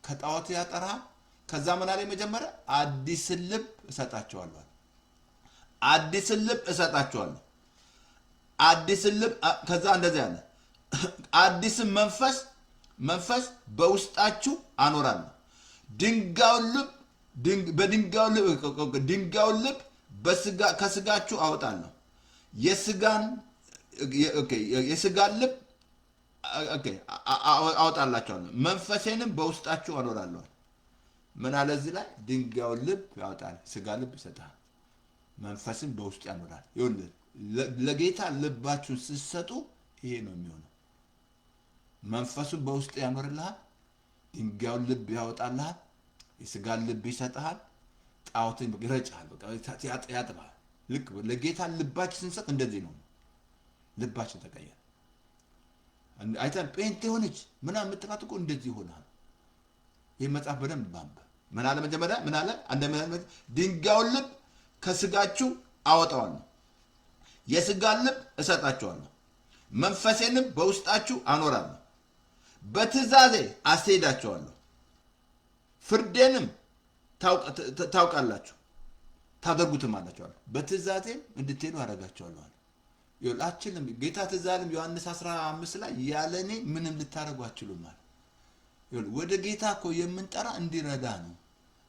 ከጣዖት ያጠራሃል። ከዛ ምን አለ? መጀመሪያ አዲስን ልብ እሰጣቸዋለሁ። አዲስን ልብ እሰጣቸዋለሁ። አዲስን ልብ ከዛ እንደዚህ አለ። አዲስን መንፈስ በውስጣችሁ አኖራለሁ። ድንጋዩን ልብ ከስጋችሁ አወጣለሁ። የስጋን ልብ አወጣላችኋለሁ፣ መንፈሴንም በውስጣችሁ አኖራለሁ። ምን አለ እዚህ ላይ? ድንጋዩን ልብ ያወጣል፣ ስጋ ልብ ይሰጣል፣ መንፈስን በውስጥ ያኖራል። ይኸውልህ ለጌታ ልባችሁን ስትሰጡ ይሄ ነው የሚሆነው። መንፈሱን በውስጥ ያኖርልሃል፣ ድንጋዩን ልብ ያወጣልሃል፣ የስጋን ልብ ይሰጥሃል፣ ጣዖትን ይረጫል፣ ያጥባል። ልክ ለጌታ ልባችን ስንሰጥ እንደዚህ ነው። ልባችን ተቀየረ። አይተን ጴንጤ ሆነች ምናምን የምትላት እኮ እንደዚህ ይሆናል። ይህ መጽሐፍ በደንብ ባንበብ። ምን አለ መጀመሪያ? ምን አለ? ድንጋዩን ልብ ከስጋችሁ አወጣዋለሁ፣ የስጋን ልብ እሰጣችኋለሁ፣ መንፈሴንም በውስጣችሁ አኖራለሁ፣ በትእዛዜ አስሄዳችኋለሁ፣ ፍርዴንም ታውቃላችሁ፣ ታደርጉትም አላችኋለሁ፣ በትእዛዜም እንድትሄዱ አደርጋችኋለሁ። ይላችልም ጌታ ትእዛዝም ዮሐንስ 15 ላይ ያለኔ ምንም ልታረጉ አትችሉም ማለት። ወደ ጌታ እኮ የምንጠራ እንዲረዳ ነው፣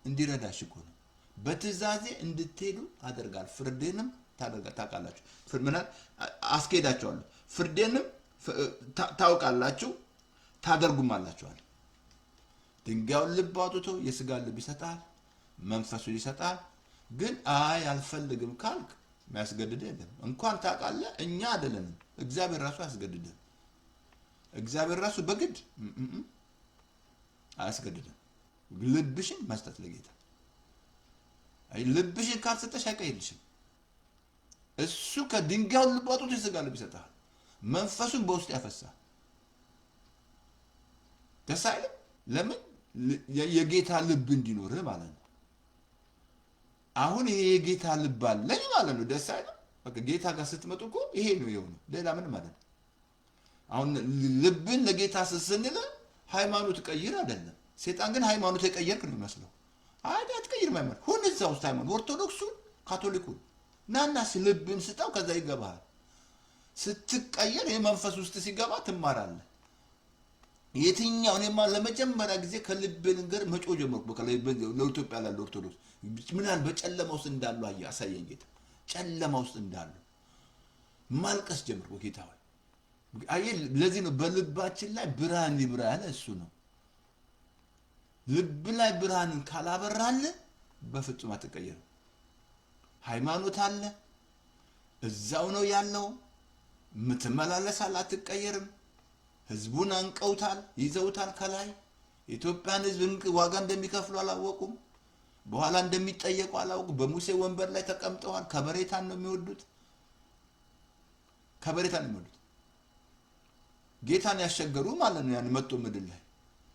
እንዲረዳሽ እኮ ነው። በትእዛዜ እንድትሄዱ አደርጋለሁ፣ ፍርዴንም ታውቃላችሁ፣ አስኬዳችኋለሁ፣ ፍርዴንም ታውቃላችሁ፣ ታደርጉም አላችኋል። ድንጋዩን ልብ አውጥቶ የስጋን ልብ ይሰጣል፣ መንፈሱን ይሰጣል። ግን አይ አልፈልግም ካልክ የሚያስገድድ የለም። እንኳን ታውቃለህ፣ እኛ አይደለንም፣ እግዚአብሔር ራሱ አያስገድድም። እግዚአብሔር ራሱ በግድ አያስገድድም። ልብሽን መስጠት ለጌታ። ልብሽን ካልሰጠሽ አይቀይልሽም። እሱ ከድንጋዩን ልብ አውጥቶ የስጋ ልብ ይሰጣል፣ መንፈሱን በውስጥ ያፈሳል። ደስ አይልም? ለምን? የጌታ ልብ እንዲኖርህ ማለት ነው። አሁን ይሄ የጌታ ልብ አለኝ ማለት ነው። ደስ አይልም? በቃ ጌታ ጋር ስትመጡ እኮ ይሄ ነው የሆነው፣ ሌላ ምን ማለት ነው? አሁን ልብን ለጌታ ስንል ሃይማኖት ቀይር አይደለም። ሴጣን ግን ሃይማኖት የቀየርክ ነው የሚመስለው። አይ አትቀይርም፣ ሃይማኖት ሁን እዛ ውስጥ ሃይማኖት ኦርቶዶክሱን ካቶሊኩን ናናስ ልብን ስጣው፣ ከዛ ይገባሃል። ስትቀየር የመንፈስ ውስጥ ሲገባ ትማራለህ። የትኛው እኔማ ለመጀመሪያ ጊዜ ከልብ ነገር መጮ ጀመርኩ። በቃ ለኢትዮጵያ ላለ ኦርቶዶክስ ምን ያህል በጨለማ ውስጥ እንዳሉ አሳየኝ ጌታ። ጨለማ ውስጥ እንዳሉ ማልቀስ ጀመርኩ። ጌታ ሆይ አየህ፣ ለዚህ ነው በልባችን ላይ ብርሃን ይብራ ያለ እሱ ነው። ልብ ላይ ብርሃንን ካላበራልህ በፍጹም አትቀየርም። ሃይማኖት አለ፣ እዛው ነው ያለው፣ ምትመላለሳል፣ አትቀየርም። ህዝቡን አንቀውታል፣ ይዘውታል። ከላይ ኢትዮጵያን ህዝብ ዋጋ እንደሚከፍሉ አላወቁም። በኋላ እንደሚጠየቁ አላወቁም። በሙሴ ወንበር ላይ ተቀምጠዋል። ከበሬታን ነው የሚወዱት፣ ከበሬታን ነው የሚወዱት። ጌታን ያሸገሩ ማለት ነው። ያን መጥቶ ምድር ላይ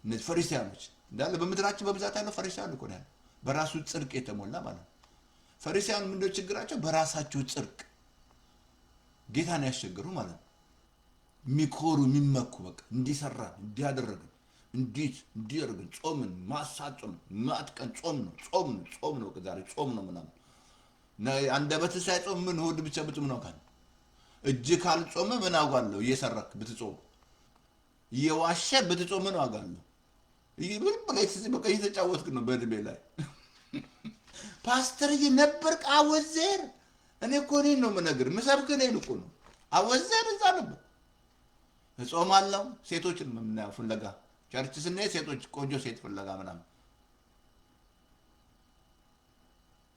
እነዚህ ፈሪሳውያኖች እንዳለ በምድራችን በብዛት ያለው ፈሪሳውያን እኮ ነው። በራሱ ጽድቅ የተሞላ ማለት ነው። ፈሪሳውያን ምንድነው ችግራቸው? በራሳቸው ጽድቅ ጌታን ያሸገሩ ማለት ነው። ሚኮሩ የሚመኩ በቃ እንዲሰራን እንዲያደረግን እንዲያደርግን ጾምን ማሳጾም ማጥቀን ጾም ነው ዛሬ ጾም ነው ምናምን አንደበት ሳይጾም ምን ሆድ ብቻ ብትም ነው ካል እጅ ካልጾመ ምን አዋለው? እየሰራክ ብትጾም እየዋሸ ብትጾም ምን አዋለው? ይብል በቃ በቃ እየተጫወትክ ነው በእድሜ ላይ ፓስተር ነበርክ አወዘር። እኔ እኮ እኔን ነው የምነግርህ፣ ምሰብክ እኔን እኮ ነው። አወዘር እዛ ነበር እጾማለሁ። ሴቶችን ምናምን ፍለጋ ቸርች ስንሄድ ሴቶች ቆንጆ ሴት ፍለጋ ምናምን።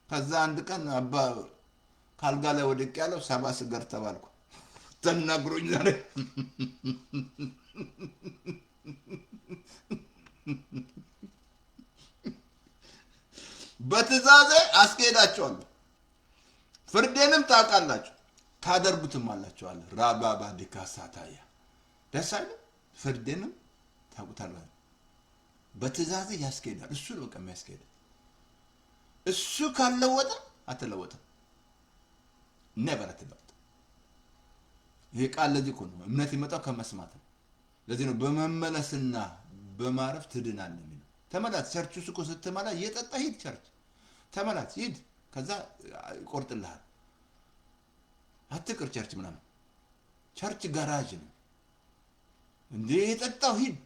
ከዛ አንድ ቀን አባ ካልጋ ላይ ወድቅ ያለው 7 ስገር ተባልኩ። ተናግሮኝ ዛሬ በትእዛዜ አስኬዳቸዋለሁ፣ ፍርዴንም ታውቃላችሁ፣ ታደርጉትም አላችኋለሁ። ራባባ ዲካሳታያ ደስ አይልም? ፍርዴንም ታውቁታላችሁ። በትእዛዜ ያስኬዳል። እሱ ነው በቃ የሚያስኬድ። እሱ ካልለወጠ አትለወጥም። ነበር አትለወጥ። ይሄ ቃል ለዚህ እኮ ነው እምነት ይመጣው ከመስማት ነው። ለዚህ ነው በመመለስና በማረፍ ትድናለህ የሚለው። ተመላስ ቸርች ውስጥ እኮ ስትመላ እየጠጣ ሂድ፣ ቸርች ተመላስ ሂድ፣ ከዛ ይቆርጥልሃል። አትቅር ቸርች ምናምን። ቸርች ጋራጅ ነው እንዴ? የጠጣው ሂድ፣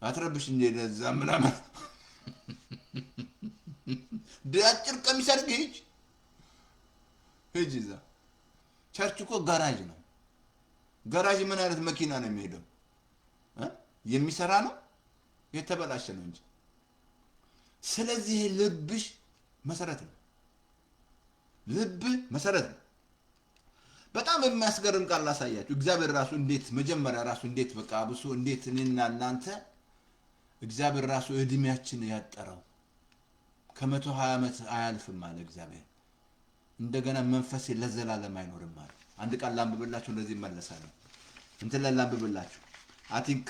አትረብሽ እንዴ ለዛ ምናምን አጭር ቀሚስ አድርገህ ሂጅ እዛ። ቸርች እኮ ጋራጅ ነው። ጋራጅ ምን አይነት መኪና ነው የሚሄደው? የሚሰራ ነው? የተበላሸ ነው እንጂ። ስለዚህ ልብሽ መሰረት ነው። ልብ መሰረት ነው። በጣም የሚያስገርም ቃል ላሳያችሁ። እግዚአብሔር ራሱ እንዴት መጀመሪያ ራሱ እንዴት በቃ አብሶ እንዴት እኔና እናንተ እግዚአብሔር ራሱ እድሜያችን ያጠረው ከ120 ዓመት አያልፍም አለ እግዚአብሔር። እንደገና መንፈሴ ለዘላለም አይኖርም አለ። አንድ ቃል ላንብብላችሁ እንደዚህ ይመለሳለሁ። እንትን ላይ ላንብብላችሁ። አይ ቲንክ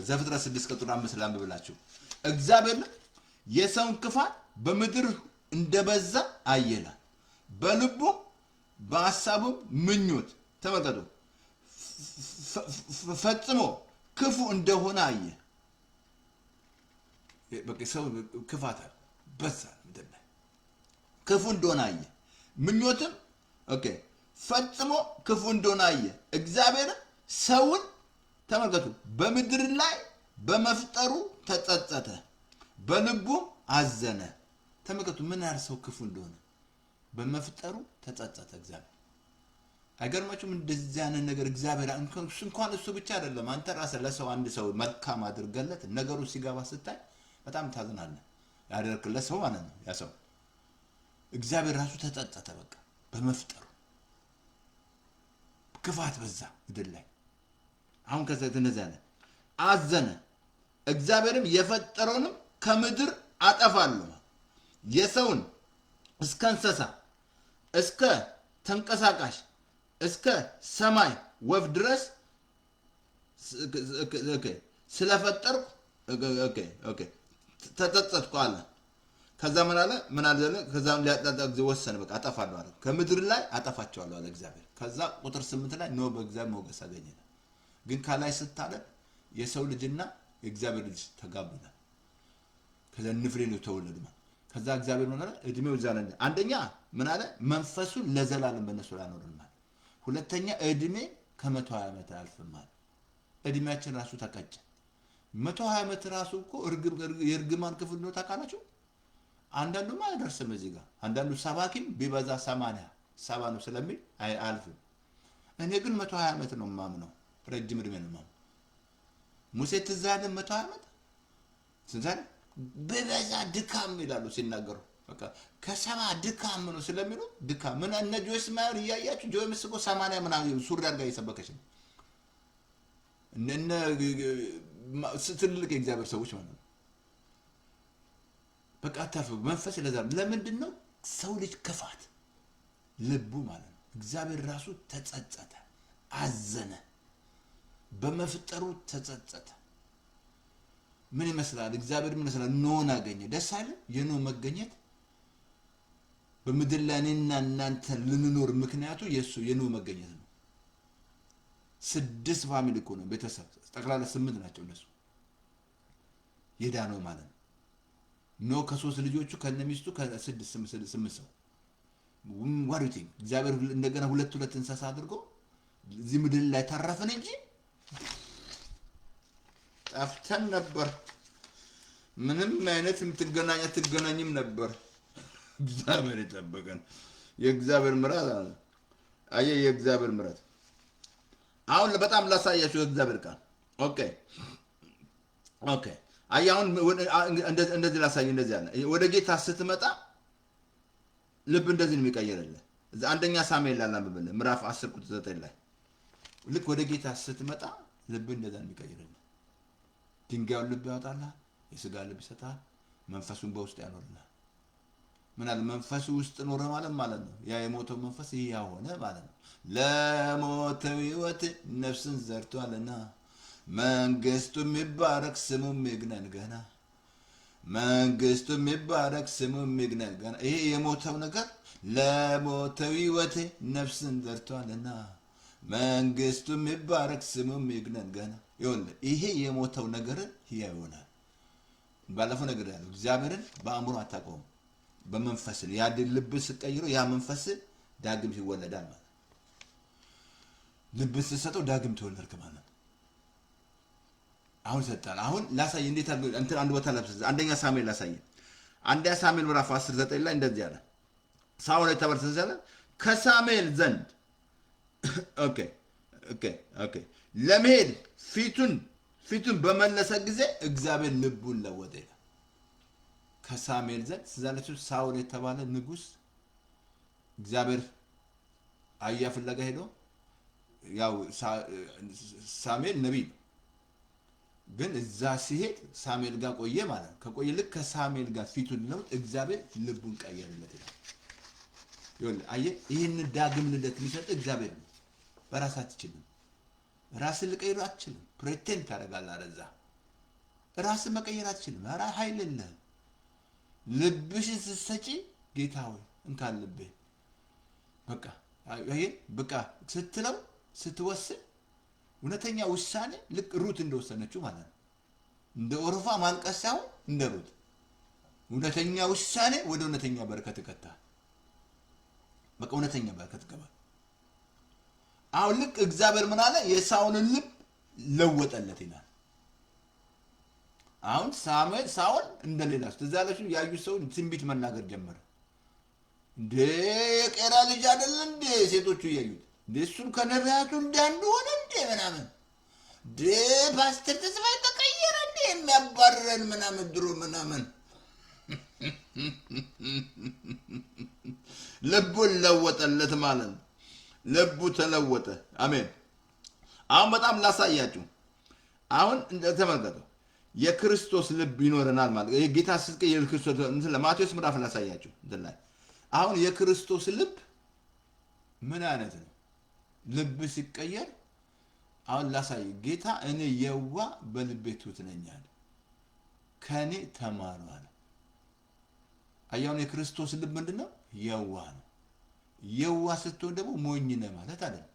ዘፍጥረት 6 ቁጥር 5 ላንብብላችሁ። እግዚአብሔር የሰውን ክፋት በምድር እንደበዛ አየላ በልቡ በሐሳቡም ምኞት ተመልከቱ ፈጽሞ ክፉ እንደሆነ አየ። በቃ ሰው ክፋት በዛ ምድር ላይ ክፉ እንደሆነ አየ። ምኞትም ኦኬ ፈጽሞ ክፉ እንደሆነ አየ። እግዚአብሔር ሰውን ተመልከቱ በምድር ላይ በመፍጠሩ ተጸጸተ፣ በልቡ አዘነ። ተመልከቱ ምን ያህል ሰው ክፉ እንደሆነ በመፍጠሩ ተጸጸተ እግዚአብሔር። አይገርማችሁም? እንደዚህ አይነት ነገር እግዚአብሔር እንኳን እሱ ብቻ አይደለም፣ አንተ ራስህ ለሰው አንድ ሰው መልካም አድርገለት ነገሩ ሲገባ ስታይ በጣም ታዝናለህ። ያደርክለት ሰው ማለት ነው ያ ሰው። እግዚአብሔር ራሱ ተጸጸተ በቃ በመፍጠሩ። ክፋት በዛ ምድር ላይ። አሁን ከዛ እንደዚህ አለ አዘነ። እግዚአብሔርም የፈጠረውንም ከምድር አጠፋለሁ የሰውን እስከ እንስሳ እስከ ተንቀሳቃሽ እስከ ሰማይ ወፍ ድረስ ስለፈጠርኩ ተጸጸትኩ አለ። ከዛ ምን አለ ከዛ ሊያጣጣ ጊዜ ወሰነ በቃ አጠፋለሁ አለ። ከምድር ላይ አጠፋቸዋለሁ አለ እግዚአብሔር። ከዛ ቁጥር 8 ላይ ኖህ በእግዚአብሔር ሞገስ አገኘ። ግን ከላይ ስታለ የሰው ልጅና የእግዚአብሔር ልጅ ተጋቡና ከዛ ንፍሬ ተወለዱ። ከዛ እግዚአብሔር ምን አለ? እድሜው ዘላለም አንደኛ ምን አለ? መንፈሱን ለዘላለም በእነሱ ላይ አኖርናል። ሁለተኛ እድሜ ከ120 ዓመት አያልፍም። እድሜያችን ራሱ ተቀጨ። 120 ዓመት ራሱ እኮ የእርግማን ክፍል ነው ታውቃላችሁ። አንዳንዱማ አይደርስም እዚህ ጋር። አንዳንዱ ሰባኪም ቢበዛ 70 ነው ስለሚል አያልፍም። እኔ ግን 120 ዓመት ነው የማምነው። ረጅም እድሜ ነው የማምነው። ሙሴ ትዝ ያለ 120 ዓመት ስለዚህ በበዛ ድካም ይላሉ ሲናገሩ። በቃ ከሰባ ድካም ነው ስለሚሉ ድካም ምን እነ ጆይስ ማየር እያያችሁ ጆይስ እኮ 80 ምናምን ሱሪ አድርጋ እየሰበከች ነው። እነ ትልልቅ የእግዚአብሔር ሰዎች ማለት ነው። በቃ ታፍ መንፈስ ለምንድን ነው ሰው ልጅ ክፋት ልቡ ማለት ነው። እግዚአብሔር ራሱ ተጸጸተ፣ አዘነ፣ በመፍጠሩ ተጸጸተ። ምን ይመስላል? እግዚአብሔር ምን ይመስላል? ኖህን አገኘ። ደስ አይል? የኖህ መገኘት በምድር ላይ እኔና እናንተ ልንኖር ምክንያቱ የኖህ መገኘት ነው። 6 ፋሚሊ እኮ ነው ቤተሰብ፣ ጠቅላላ 8 ናቸው እነሱ የዳነው ማለት ነው። ኖህ ከ3 ልጆቹ ከነሚስቱ ከ8 ሰው ዋሪቲ እግዚአብሔር እንደገና ሁለት እንስሳ አድርጎ እዚህ ምድር ላይ ተረፈን እንጂ ጠፍተን ነበር። ምንም አይነት ትገናኝም ነበር። እግዚአብሔር ይጠበቀን። የእግዚአብሔር ምሕረት አየ የእግዚአብሔር ምሕረት። አሁን በጣም ላሳያችሁ የእግዚአብሔር ቃል። ኦኬ አይ አሁን እንደዚህ ላሳይ። እንደዚህ አለ ወደ ጌታ ስትመጣ ልብ እንደዚህ ነው የሚቀየርልህ። አንደኛ ሳሙኤል ላይ አንብበልህ ምዕራፍ 10 ቁጥር 9 ላይ ልክ ወደ ጌታ ስትመጣ ልብ እንደዛ ነው የሚቀየርልህ። ድንጋዩን ልብ ያወጣልሃል፣ የስጋ ልብ ይሰጣል፣ መንፈሱን በውስጥ ያኖርልሃል። ምን አለ? መንፈሱ ውስጥ ኖረ ማለት ነው። ያ የሞተው መንፈስ ይሄ ሆነ ማለት ነው። ለሞተው ሕይወት ነፍስን ዘርቷልና መንግስቱ የሚባረክ ስሙም ይግነን ገና። መንግስቱ የሚባረክ ስሙም ይግነን ገና። ይሄ የሞተው ነገር ለሞተው ሕይወት ነፍስን ዘርቷልና መንግስቱ የሚባረክ ስሙም ይግነን ገና። ይኸውልህ ይሄ የሞተው ነገር ሕያው ይሆናል። ባለፈው ነገር ያለው እግዚአብሔርን በአእምሮ አታውቀውም፣ በመንፈስ ያ ልብ ስትቀይረው ያ መንፈስ ዳግም ይወለዳል ማለት ነው። ልብ ስትሰጠው ዳግም ተወለድክ ማለት ነው። አሁን ሰጣን። አሁን ላሳይ እንዴት አድርጎ እንትን አንድ ቦታ ለብሰ አንደኛ ሳሙኤል ላሳይ። አንደኛ ሳሙኤል ምዕራፍ 10:9 ላይ እንደዚህ አለ። ሳኦል የተበረሰዘለ ከሳሙኤል ዘንድ ኦኬ ኦኬ ኦኬ ለመሄድ ፊቱን በመለሰ ጊዜ እግዚአብሔር ልቡን ለወጠ ይላል። ከሳሙኤል ዘንድ ስለዚህ ሳኦል የተባለ ንጉስ እግዚአብሔር አህያ ፍለጋ ሄዶ ያው ሳሙኤል ነቢይ ግን እዛ ሲሄድ ሳሙኤል ጋር ቆየ ማለት ነው። ከቆየ ልክ ከሳሙኤል ጋር ፊቱን ለውጥ እግዚአብሔር ልቡን ቀየረለት ይላል። ይኸውልህ አየህ፣ ይህንን ዳግም ልደት የሚሰጥ እግዚአብሔር ነው። በራስህ አትችልም። ራስን ልቀይር አትችልም። ፕሬቴንድ ታደርጋለህ። አለዛ ራስን መቀየር አትችልም። ኧረ ኃይል የለህም። ልብሽን ስትሰጪ ጌታ ሆይ እንካን ልቤ በቃ ይሄን በቃ ስትለው ስትወስን እውነተኛ ውሳኔ ልክ ሩት እንደወሰነችው ማለት ነው። እንደ ኦርፋ ማልቀስ ሳይሆን እንደ ሩት እውነተኛ ውሳኔ ወደ እውነተኛ በረከት ይከታል። በቃ እውነተኛ በረከት ገባ። አሁን ልክ እግዚአብሔር ምን አለ? የሳኦልን ልብ ለወጠለት ይላል። አሁን ሳኦል እንደሌላ ተዛለሽ ያዩ ሰው ትንቢት መናገር ጀመረ። እንደ የቄራ ልጅ አይደል እንደ ሴቶቹ ያዩት እሱን ከነቢያቱ እንዳንዱ ሆነ እንደ ምናምን ፓስተር ተስፋዬ ተቀየረ እንደ የሚያባርረን ምናምን ድሮ ምናምን ልቡን ለወጠለት ማለት ነው። ልቡ ተለወጠ። አሜን። አሁን በጣም ላሳያችሁ። አሁን ተመልከቱ። የክርስቶስ ልብ ይኖረናል ማለት የጌታ ስልክ የክርስቶስ እንትን ለማቴዎስ ምዕራፍ ላሳያችሁ እንትን ላይ አሁን የክርስቶስ ልብ ምን አይነት ነው? ልብ ሲቀየር አሁን ላሳይ። ጌታ እኔ የዋ በልቤ ትሑት ነኝ አለ። ከኔ ተማሩ አለ። አያውን የክርስቶስ ልብ ምንድነው? የዋ ነው። የዋ ስትሆን ደግሞ ሞኝ ነህ ማለት አይደለም።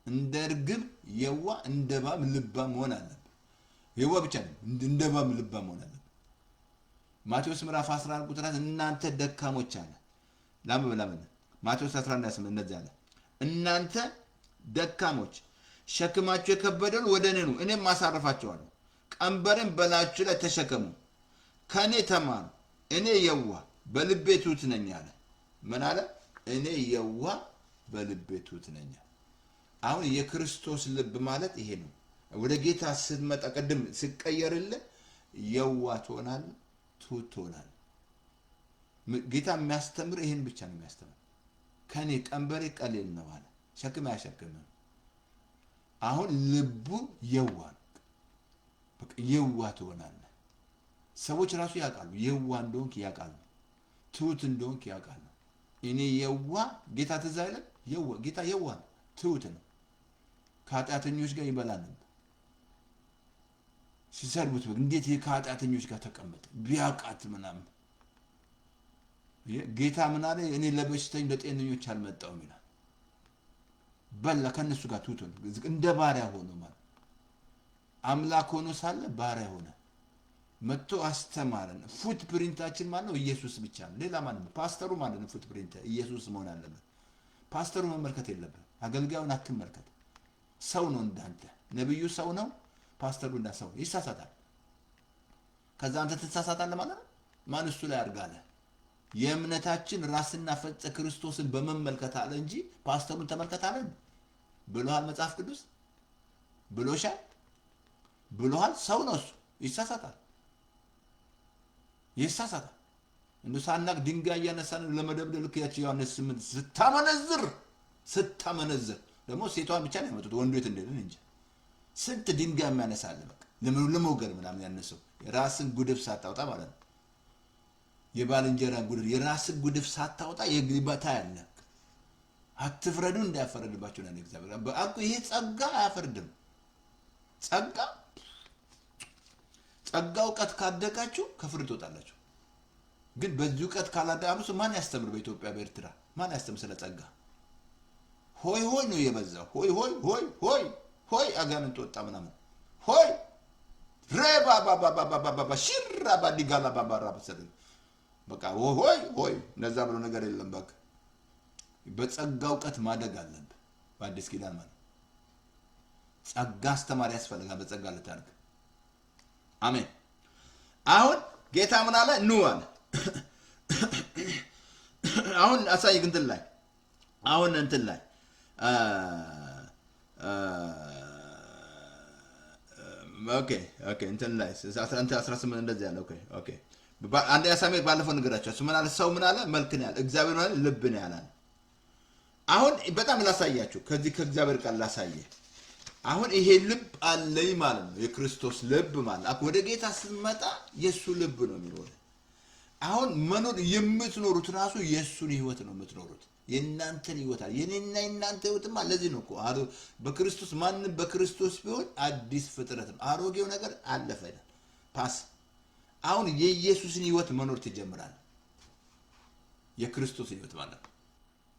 እንደ እርግብ የዋ እንደ እባብ ልባም መሆን አለበት። የዋ ብቻ ነው እንደ እባብ ልባም መሆን አለበት። ማቴዎስ ምዕራፍ 14 ቁጥር 1 እናንተ ደካሞች አለ። ለምን ማቴዎስ 11:8 እንደዚህ አለ። እናንተ ደካሞች ሸክማችሁ የከበደን ወደ እኔ ኑ እኔም አሳርፋችኋለሁ። ቀንበሬን በላያችሁ ላይ ተሸከሙ፣ ከኔ ተማሩ፣ እኔ የዋ በልቤ ትሑት ነኝ አለ። ምን አለ? እኔ የዋ በልቤ ትሑት ነኝ። አሁን የክርስቶስ ልብ ማለት ይሄ ነው። ወደ ጌታ ስትመጣ ቀድም ሲቀየርልህ የዋ ትሆናለህ፣ ትሑት ትሆናለህ። ጌታ የሚያስተምር ይሄን ብቻ ነው የሚያስተምር። ከኔ ቀንበሬ ቀሊል ነው አለ። ሸክም አያሸክምም። አሁን ልቡ የዋ ነው። በቃ የዋ ትሆናለህ። ሰዎች ራሱ ያውቃሉ። የዋ እንደሆንክ ያውቃሉ። ትሑት እንደሆንክ ያውቃሉ። እኔ የዋ ጌታ ትዝ አይልም? የዋ ጌታ የዋ ነው፣ ትሑት ነው። ከኃጢአተኞች ጋር ይበላ ነበር። ሲሰርቡት እንዴት ከኃጢአተኞች ጋር ተቀመጠ ቢያውቃት ምናምን። ጌታ ምን አለ? እኔ ለበሽተኞች ለጤነኞች አልመጣሁም ይላል። በላ ከነሱ ጋር ትሑት ሆነ፣ እንደ ባሪያ ሆኖ ማለት አምላክ ሆኖ ሳለ ባሪያ ሆነ። መጥቶ አስተማረን። ፉት ፕሪንታችን ማለት ነው ኢየሱስ ብቻ ነው። ሌላ ማለት ነው ፓስተሩ ማለት ነው። ፉት ፕሪንት ኢየሱስ መሆን አለበት። ፓስተሩ መመልከት የለብህ። አገልጋዩን አትመልከት። ሰው ነው እንዳንተ። ነብዩ ሰው ነው፣ ፓስተሩ እንዳ ሰው ይሳሳታል። ከዛ አንተ ትሳሳታለህ ማለት ነው። ማን እሱ ላይ አርጋለ? የእምነታችን ራስና ፈጸ ክርስቶስን በመመልከት አለ እንጂ ፓስተሩን ተመልከት አለ ብሎሃል መጽሐፍ ቅዱስ? ብሎሻል? ብሎሃል? ሰው ነው እሱ፣ ይሳሳታል። ይሳሳታል። እንደ ሳናቅ ድንጋይ እያነሳን ለመደብደብ ልክ ያቺ ዮሐንስ 8 ስታመነዝር ደግሞ ሴቷን ብቻ ነው ያመጡት፣ ወንዱ የት እንደሆነ እንጂ ስንት ድንጋይ የሚያነሳል። በቃ ለመውገር ምናምን ያነሰው የራስን ጉድፍ ሳታወጣ ማለት ነው። የባልንጀራን ጉድፍ የራስን ጉድፍ ሳታወጣ የግባታ ያለ አትፍረዱ እንዳያፈረድባችሁ ነው እግዚአብሔር። በአቁ ይሄ ጸጋ አያፈርድም። ጸጋ እውቀት ካደጋችሁ ከፍርድ ትወጣላችሁ። ግን በዚህ እውቀት ካላዳምሱ ማን ያስተምር? በኢትዮጵያ በኤርትራ ማን ያስተምር ስለ ጸጋ? ሆይ ሆይ ነው የበዛው። ሆይ ሆይ ሆይ ሆይ ሆይ አጋንንት ወጣ ምናምን ሆይ ረባ ባባባባባ ሽራ ባዲጋላ ባባራ በሰደ በቃ ሆይ ሆይ እንደዛ ብሎ ነገር የለም። በቃ በጸጋ እውቀት ማደግ አለብህ። በአዲስ ኪዳን ማለት ጸጋ አስተማሪ ያስፈልጋል። በጸጋ ልታርግ አሜን። አሁን ጌታ ምን አለ? ኑ አለ። አሁን አሳይ እንትን ላይ አሁን እንትን ላይ ኦኬ እንትን ላይ 18 እንደዚህ ያለ ኦኬ አንደኛ ሳሙኤል ባለፈው ንገራቸው። እሱ ምን አለ? ሰው ምን አለ? መልክን ያለ እግዚአብሔር ምን አለ? ልብን ያለ። አሁን በጣም ላሳያችሁ፣ ከዚህ ከእግዚአብሔር ቃል ላሳየ። አሁን ይሄ ልብ አለኝ ማለት ነው፣ የክርስቶስ ልብ ማለት ወደ ጌታ ስትመጣ የሱ ልብ ነው የሚኖር። አሁን መኖር የምትኖሩት ራሱ የሱን ህይወት ነው የምትኖሩት። የእናንተን ህይወት አለ። የኔና የእናንተ ህይወትማ ለዚህ ነው እኮ በክርስቶስ ማንም በክርስቶስ ቢሆን አዲስ ፍጥረት ነው፣ አሮጌው ነገር አለፈ ፓስ። አሁን የኢየሱስን ህይወት መኖር ትጀምራለህ። የክርስቶስ ህይወት ማለት ነው።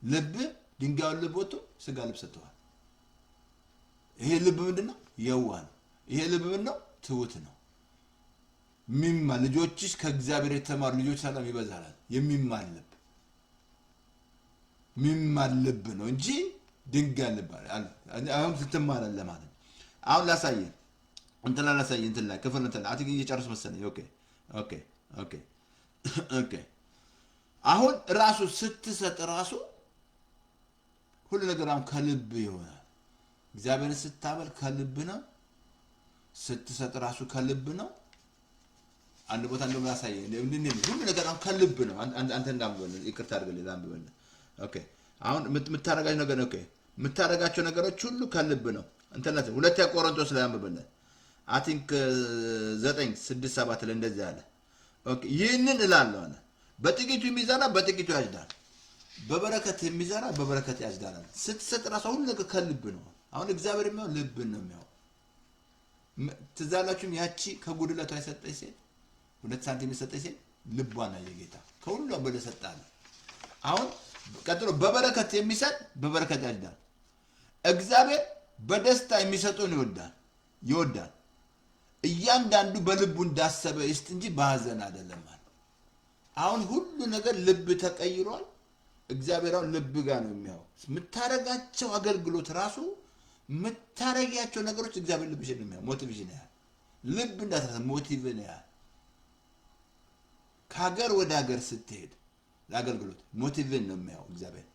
ልብ ድንጋዩን ልብ ወጥቶ ስጋ ልብ ሰጥቷል። ይሄ ልብ ምንድነው? የዋህ ነው። ይሄ ልብ ምንድነው? ትሁት ነው። የሚማር ልጆችሽ ከእግዚአብሔር የተማሩ ልጆች ሰላም ይበዛላል። የሚማር ልብ የሚማር ልብ ነው እንጂ ድንጋይ ልብ አሁን ትማራለህ ማለት ነው። አሁን ላሳየህ እንትን ላይ ክፍል እንትን አትግ እየጨርስ መሰለኝ። ኦኬ አሁን ራሱ ስትሰጥ ራሱ ሁሉ ነገር አሁን ከልብ ይሆናል። እግዚአብሔርን ስታመልክ ከልብ ነው። ስትሰጥ ራሱ ከልብ ነው። አንድ ቦታ እንደው ላሳየህ ሁሉ ነገር አሁን ከልብ ነው። አንተ እንዳምበል ይቅርታ አድርግልኝ ላምበል። ኦኬ አሁን የምታረጋቸው ነገሮች ሁሉ ከልብ ነው። እንትን ላይ ሁለተኛ ቆሮንቶስ ላይ አንብበል። አይ ቲንክ 9:6-7 ላይ እንደዚህ አለ። ኦኬ ይህንን እላለሁ አለ፣ በጥቂቱ የሚዘራ በጥቂቱ ያጭዳል፣ በበረከት የሚዘራ በበረከት ያጭዳል። ስትሰጥ ራሱ ሁሉ ነገር ከልብ ነው። አሁን እግዚአብሔር የሚያው ልብን ነው የሚያው። ትዝ አላችሁም? ያቺ ከጉድለቷ የሰጠች ሴት 2 ሳንቲም የሰጠች ሴት ልቧን አየ ጌታ ከሁሉ በላይ ሰጣለ። አሁን ቀጥሎ በበረከት የሚሰጥ በበረከት ያጭዳል። እግዚአብሔር በደስታ የሚሰጠውን ይወዳል። እያንዳንዱ በልቡ እንዳሰበ ይስጥ እንጂ በሐዘን አይደለም ማለት። አሁን ሁሉ ነገር ልብ ተቀይሯል። እግዚአብሔር አሁን ልብ ጋር ነው የሚያው። የምታረጋቸው አገልግሎት ራሱ የምታረጋቸው ነገሮች እግዚአብሔር ልብሽን ነው የሚያው። ሞቲቬሽን ያህል ልብ እንዳትረሳ ሞቲቬሽን ያህል ከሀገር ወደ ሀገር ስትሄድ ለአገልግሎት ሞቲቬሽን ነው የሚያው እግዚአብሔር።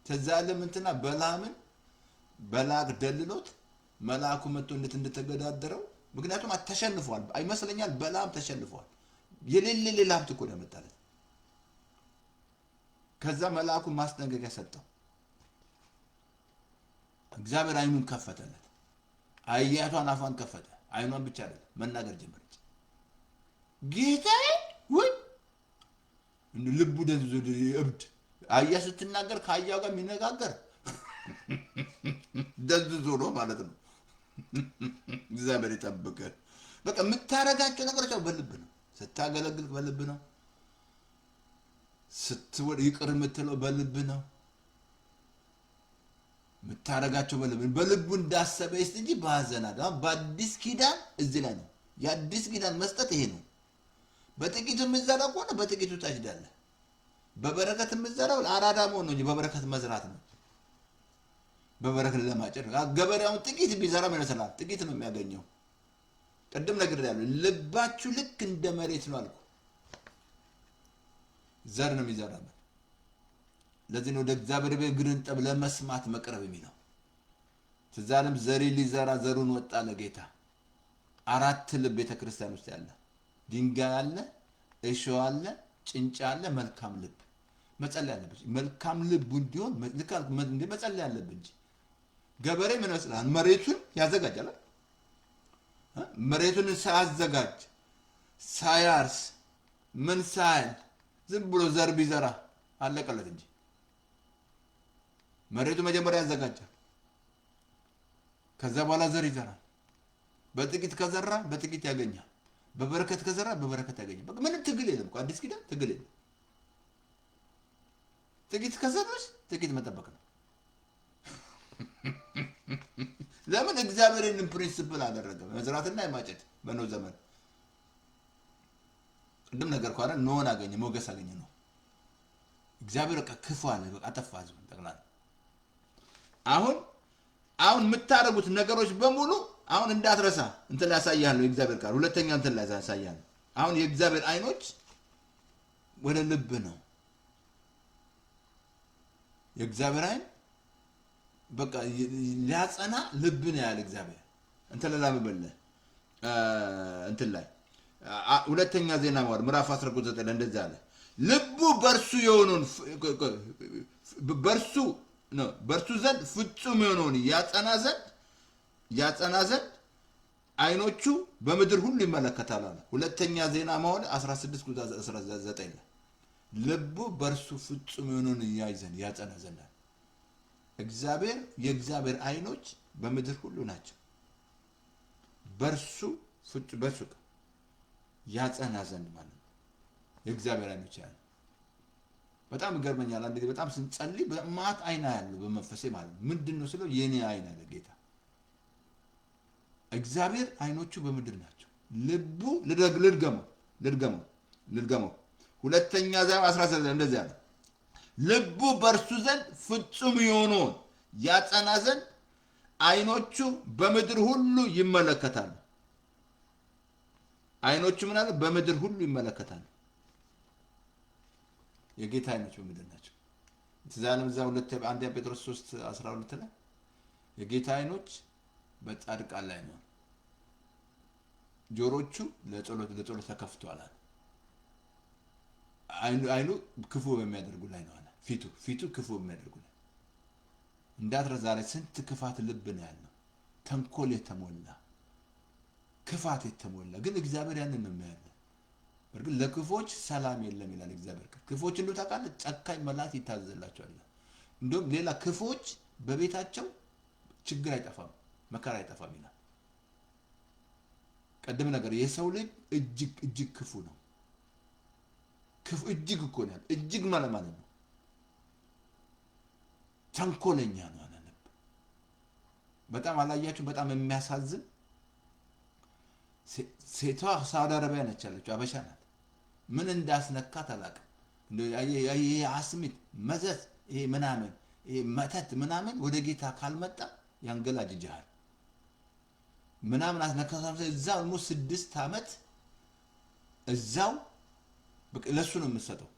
ተዛለም እንትና በላክ ደልሎት መልአኩ መጥቶ እንደተገዳደረው ምክንያቱም ተሸንፏል አይመስለኛል። በላም ተሸንፏል። የሌላ ሀብት እኮ ነው ያመጣለት። ከዛ መልአኩ ማስጠንቀቂያ ሰጠው። እግዚአብሔር አይኑን ከፈተለት። አያቷን አፏን ከፈተ። አይኗን ብቻ አይደለም መናገር ጀመረች። ጌታዬ ወይ ልቡ ደንዞ እብድ አያ ስትናገር ከአያው ጋር የሚነጋገር ደንዝዞ ነው ማለት ነው። እግዚአብሔር ይጠብቀን። በቃ የምታረጋቸው ነገሮች በልብ ነው። ስታገለግል በልብ ነው። ስትወድ ይቅር የምትለው በልብ ነው። የምታረጋቸው በልቡ እንዳሰበ ይስጥ እንጂ በሐዘን አይደለም። በአዲስ ኪዳን እዚህ ላይ ነው። የአዲስ ኪዳን መስጠት ይሄ ነው። በጥቂቱ የምትዘራ ከሆነ በጥቂቱ ታጭዳለህ። በበረከት የምትዘራው አራዳ መሆን ነው እንጂ በበረከት መዝራት ነው። በበረከት ለማጨድ ገበሬውን ጥቂት ቢዘራ ይመስላል ጥቂት ነው የሚያገኘው። ቅድም ነግሬያለሁ። ልባችሁ ልክ እንደ መሬት ነው አልኩ። ዘር ነው የሚዘራበት። ለዚህ ነው ወደ እግዚአብሔር ቤት እግርን ጠብ ለመስማት መቅረብ የሚለው። ትዛለም ዘሪ ሊዘራ ዘሩን ወጣ ለጌታ። 4 ልብ ቤተክርስቲያን ውስጥ ያለ ድንጋይ አለ፣ እሾህ አለ፣ ጭንጫ አለ፣ መልካም ልብ። መጸለይ አለብኝ። መልካም ልብ እንዲሆን መጸለይ አለብኝ እንጂ ገበሬ ምን ይመስላል? መሬቱን ያዘጋጃል። መሬቱን ሳያዘጋጅ ሳያርስ ምን ሳይል ዝም ብሎ ዘር ቢዘራ አለቀለት እንጂ መሬቱ መጀመሪያ ያዘጋጃል። ከዛ በኋላ ዘር ይዘራል። በጥቂት ከዘራ በጥቂት ያገኛል። በበረከት ከዘራ በበረከት ያገኛል። በቃ ምንም ትግል የለም እኮ አዲስ ኪዳን ትግል የለም። ጥቂት ከዘራሽ ጥቂት መጠበቅ ነው። ለምን እግዚአብሔርን ፕሪንሲፕል አደረገ? መዝራትና የማጨድ በኖህ ዘመን ቅድም ነገር ኳራ ኖህን አገኘ፣ ሞገስ አገኘ ነው። እግዚአብሔር በቃ ክፉ አለ፣ በቃ አጠፋ ህዝቡን ጠቅላላ። አሁን የምታረጉት ነገሮች በሙሉ አሁን እንዳትረሳ እንትን ላይ ያሳያለሁ የእግዚአብሔር ቃል ሁለተኛ እንትን ላይ ያሳያለሁ። አሁን የእግዚአብሔር አይኖች ወደ ልብ ነው። የእግዚአብሔር አይን በቃ ሊያጸና ልብን ያያል እግዚአብሔር። እንትን ላይ ለምበለ እንትን ላይ ሁለተኛ ዜና መዋዕል ምዕራፍ 19 ላይ እንደዛ አለ። ልቡ በርሱ የሆነውን በርሱ ዘንድ ፍጹም የሆነውን ያጸና ዘንድ አይኖቹ በምድር ሁሉ ይመለከታል አለ። ሁለተኛ ዜና መዋዕል 16:19 ላይ ልቡ በርሱ ፍጹም የሆነውን ያጸና ዘንድ እግዚአብሔር የእግዚአብሔር አይኖች በምድር ሁሉ ናቸው። በርሱ ያጸና ዘንድ ማለት ነው የእግዚአብሔር አይኖች ያለ። በጣም ይገርመኛል። አንድ ጊዜ በጣም ስንጸልይ በማት አይና ያለው በመንፈሴ ማለት ነው። ምንድነው ስለው የኔ አይን አለ ጌታ። እግዚአብሔር አይኖቹ በምድር ናቸው። ልቡ ልድገመው ሁለተኛ ዜና 19 እንደዚህ አለ። ልቡ በርሱ ዘንድ ፍጹም የሆነውን ያጸና ዘንድ አይኖቹ በምድር ሁሉ ይመለከታሉ። አይኖቹ ምን አለ? በምድር ሁሉ ይመለከታሉ። የጌታ አይኖች በምድር ናቸው። ትዛለም እዛ አንደኛ ጴጥሮስ 3:12 ላይ የጌታ አይኖች በጻድቃን ላይ ነው፣ ጆሮቹ ለጸሎት ተከፍተዋል። አይኑ ክፉ በሚያደርጉ ላይ ነው አለ። ፊቱ ክፉ በሚያደርጉ ላይ እንዳትረሳ። ላይ ስንት ክፋት ልብ ነው ያለው፣ ተንኮል የተሞላ ክፋት የተሞላ ግን እግዚአብሔር ያንን ነው የሚያየው። በርግጥ ለክፎች ሰላም የለም ይላል እግዚአብሔር። ክፎች እንደው ታውቃለህ ጨካኝ መላእክት ይታዘዝላቸዋል። እንደውም ሌላ ክፎች በቤታቸው ችግር አይጠፋም መከራ አይጠፋም ይላል። ቀደም ነገር የሰው ልጅ እጅግ ክፉ ነው። ክፉ እጅግ እኮ ነው እጅግ ማለት ነው ተንኮለኛ ነው አለ። በጣም አላያችሁ? በጣም የሚያሳዝን ሴቷ ሳውዲ አረቢያ ነች ያለችው፣ አበሻ ናት። ምን እንዳስነካት አላውቅም። ይሄ አስሚት መዘዝ ይሄ ምናምን ይሄ መተት ምናምን ወደ ጌታ ካልመጣ ያንገላጅጃል ምናምን አስነካት። እዛው ነው 6 ዓመት እዛው ለሱ ነው የምትሰጠው።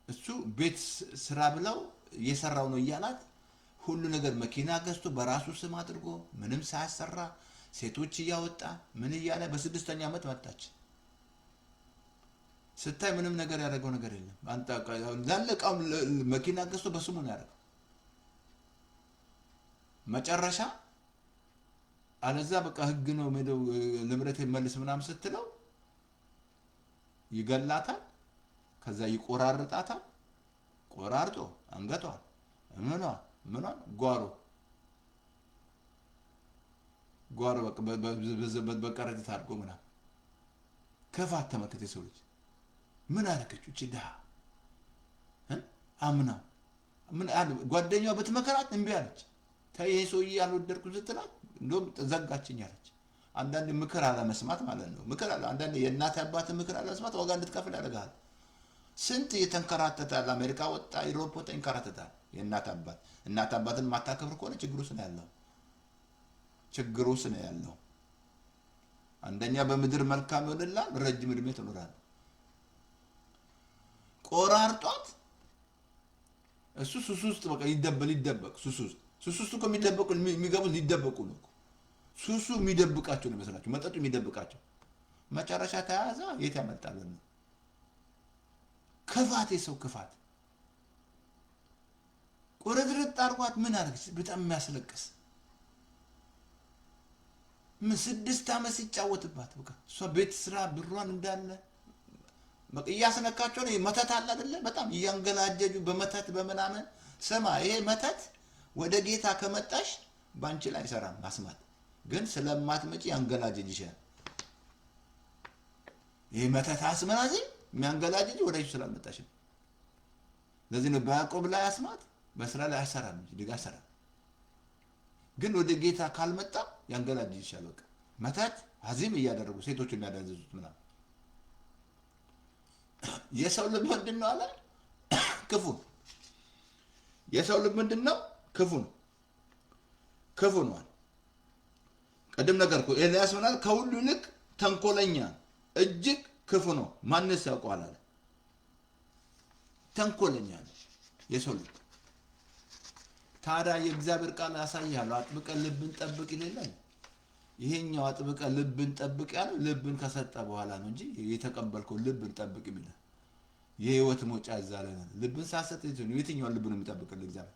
እሱ ቤት ስራ ብለው እየሰራው ነው እያላት ሁሉ ነገር መኪና ገዝቶ በራሱ ስም አድርጎ ምንም ሳያሰራ ሴቶች እያወጣ ምን እያለ በ6ኛ ዓመት መጣች። ስታይ ምንም ነገር ያደረገው ነገር የለም። አንተ ላለቃው መኪና ገዝቶ በስሙ ነው ያደረገው። መጨረሻ አለዛ በቃ ህግ ነው ሄደው ንብረት መልስ ምናምን ስትለው ይገላታል። ከዛ ይቆራርጣታል። ቆራርጦ አንገቷን ምኗን ጓሮ በቀረጥ ታርጎ ምናምን ክፋት ተመልከተ። የሰው ልጅ ምን አደረገችው? እቺ ድሃ አምና ምን አለ ጓደኛዋ በትመከራት እምቢ አለች። ተይ ይሄ ሰውዬ አልወደድኩም ስትላት እንደውም ዘጋችኝ አለች። አንዳንድ ምክር አለመስማት ማለት ነው። ምክር አለ አንዳንድ የእናት አባት ምክር አለመስማት ዋጋ እንድትከፍል ያደርጋል። ስንት የተንከራተታል። አሜሪካ ወጣ፣ ዩሮፕ ወጣ፣ ይንከራተታል። እናት አባትን ማታከብር ከሆነ ችግሩ ስለ ያለው አንደኛ በምድር መልካም ይሆንልሃል፣ ረጅም እድሜ ትኖራለህ። ቆራርጧት እሱ ሱስ ውስጥ በቃ ሊደበቅ ሱስ ውስጥ እኮ የሚገቡት ሊደበቁ ነው። ሱሱ የሚደብቃቸው ነው ይመስላችሁ፣ መጠጡ የሚደብቃቸው። መጨረሻ ተያዘ፣ የት ያመጣል ነው ክፋት። የሰው ክፋት ቁርጥርጥ አድርጓት ምን አደረገች? በጣም የሚያስለቅስ ምን 6 ዓመት ሲጫወትባት በቃ እሷ ቤት ስራ ብሯን እንዳለ በቃ እያስነካቸው ነው። መተት አለ አይደለ? በጣም እያንገላጀጁ በመተት በመናመን ስማ፣ ይሄ መተት ወደ ጌታ ከመጣሽ ባንቺ ላይ አይሰራም። ማስማት ግን ስለማትመጪ ያንገላጀጅሻል። ይሄ መተት አስመናዚ የሚያንገላጀጅ ወደ ኢየሱስ ስላልመጣሽ ነው። ለዚህ ነው በያዕቆብ ላይ አስማት በእስራኤል ላይ አይሰራም እንጂ ድጋ አይሰራም። ግን ወደ ጌታ ካልመጣ ያንገላጀጅሻል። በቃ መተት አዚም እያደረጉ ሴቶች የሚያዳዝዙት ምናምን። የሰው ልብ ምንድነው አለ? ክፉ። የሰው ልብ ምንድነው? ክፉ ነው። ቅድም ነገርኩ። ኤልያስ ምናል ከሁሉ ይልቅ ተንኮለኛ እጅግ ክፉ ነው፣ ማንስ ያውቀዋል አለ። ተንኮለኛ ነው የሰው ልጅ። ታዲያ የእግዚአብሔር ቃል ያሳያል፣ አጥብቀን ልብን ጠብቅ ይላል። ይሄኛው አጥብቀን ልብን ጠብቅ ያለው ልብን ከሰጠ በኋላ ነው እንጂ የተቀበልከው ልብን ጠብቅ የሚለው የህይወት መውጫ ያዛለ ነው። ልብን ሳሰጥ የትኛውን ልብን የሚጠብቅልህ እግዚአብሔር?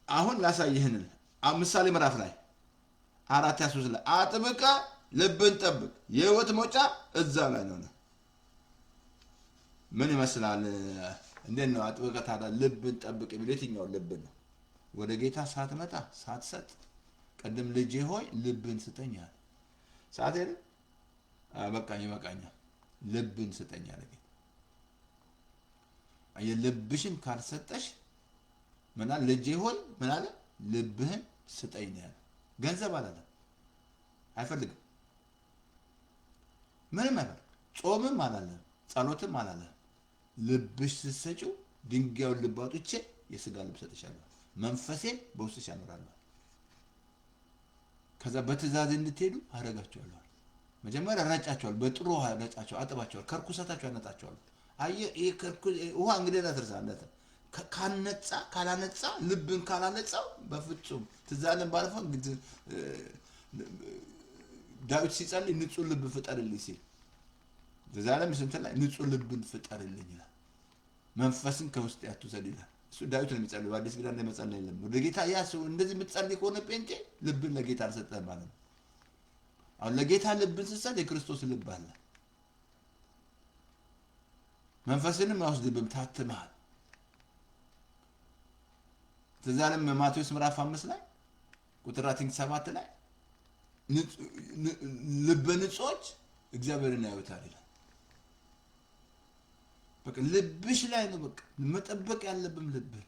አሁን ላሳይህን ምሳሌ ምዕራፍ ላይ 4:23 ላይ አጥብቀ ልብን ጠብቅ የህይወት መውጫ እዛ ላይ ነው። ምን ይመስላል? እንዴት ነው አጥብቀ ታዲያ ልብን ጠብቅ የሚለው የትኛውን ልብን ነው? ወደ ጌታ ሳትመጣ ሳትሰጥ ቀደም ልጄ ሆይ ልብን ስጠኝ አለ። ሰዓት ሄደ በቃኝ ይበቃኛል ልብን ስጠኝ አለ ጌታ። የልብሽን ካልሰጠሽ ምን አለ? ልጄ ሆይ ምን አለ? ልብህን ስጠኝ ነው ያለ። ገንዘብ አላለም፣ አይፈልግም። ምንም አይፈልግም። ጾምም አላለም፣ ጸሎትም አላለም። ልብሽ ስትሰጪው ድንጋዩን ልብ አውጥቼ የስጋ ልብ ሰጥሻለሁ፣ መንፈሴን በውስጥሽ አኖራለሁ፣ ከዛ በትእዛዝ እንድትሄዱ አደርጋቸዋለሁ። መጀመሪያ ረጫቸዋል፣ በጥሩ ውሃ ረጫቸው፣ አጥባቸዋል፣ ከርኩሰታቸው አነጻቸዋለሁ። አየህ ይሄ ውሃ እንግዲህ ለተርሳለት ካነጻ ካላነጻ ልብን ካላነጻው በፍጹም ትዛለን ባለፈው ዳዊት ሲጸልይ ንጹህ ልብ ፍጠርልኝ ሲል ትዛለም ስንት ላይ ንጹህ ልብን ፍጠርልኝ ይላል። መንፈስን ከውስጥ ያትውሰድ ይላል። እሱ ዳዊት ነው የሚጸልየው። አዲስ ኪዳን ላይ መጸለይ የለም። ወደ ጌታ ያሰው እንደዚህ የምትጸልይ ከሆነ ጴንጤ ልብን ለጌታ አልሰጠህም ማለት ነው። አሁን ለጌታ ልብን ስትሰጥ የክርስቶስ ልብ አለ። መንፈስንም አይወስድብህም፣ ታትመሃል። ትዛለም ማቴዎስ ምዕራፍ 5 ላይ ቁጥር 7 ላይ ልበ ንጹሖች እግዚአብሔርን ያዩታል ይላል። በቃ ልብሽ ላይ ነው በቃ መጠበቅ ያለብን ልብህ።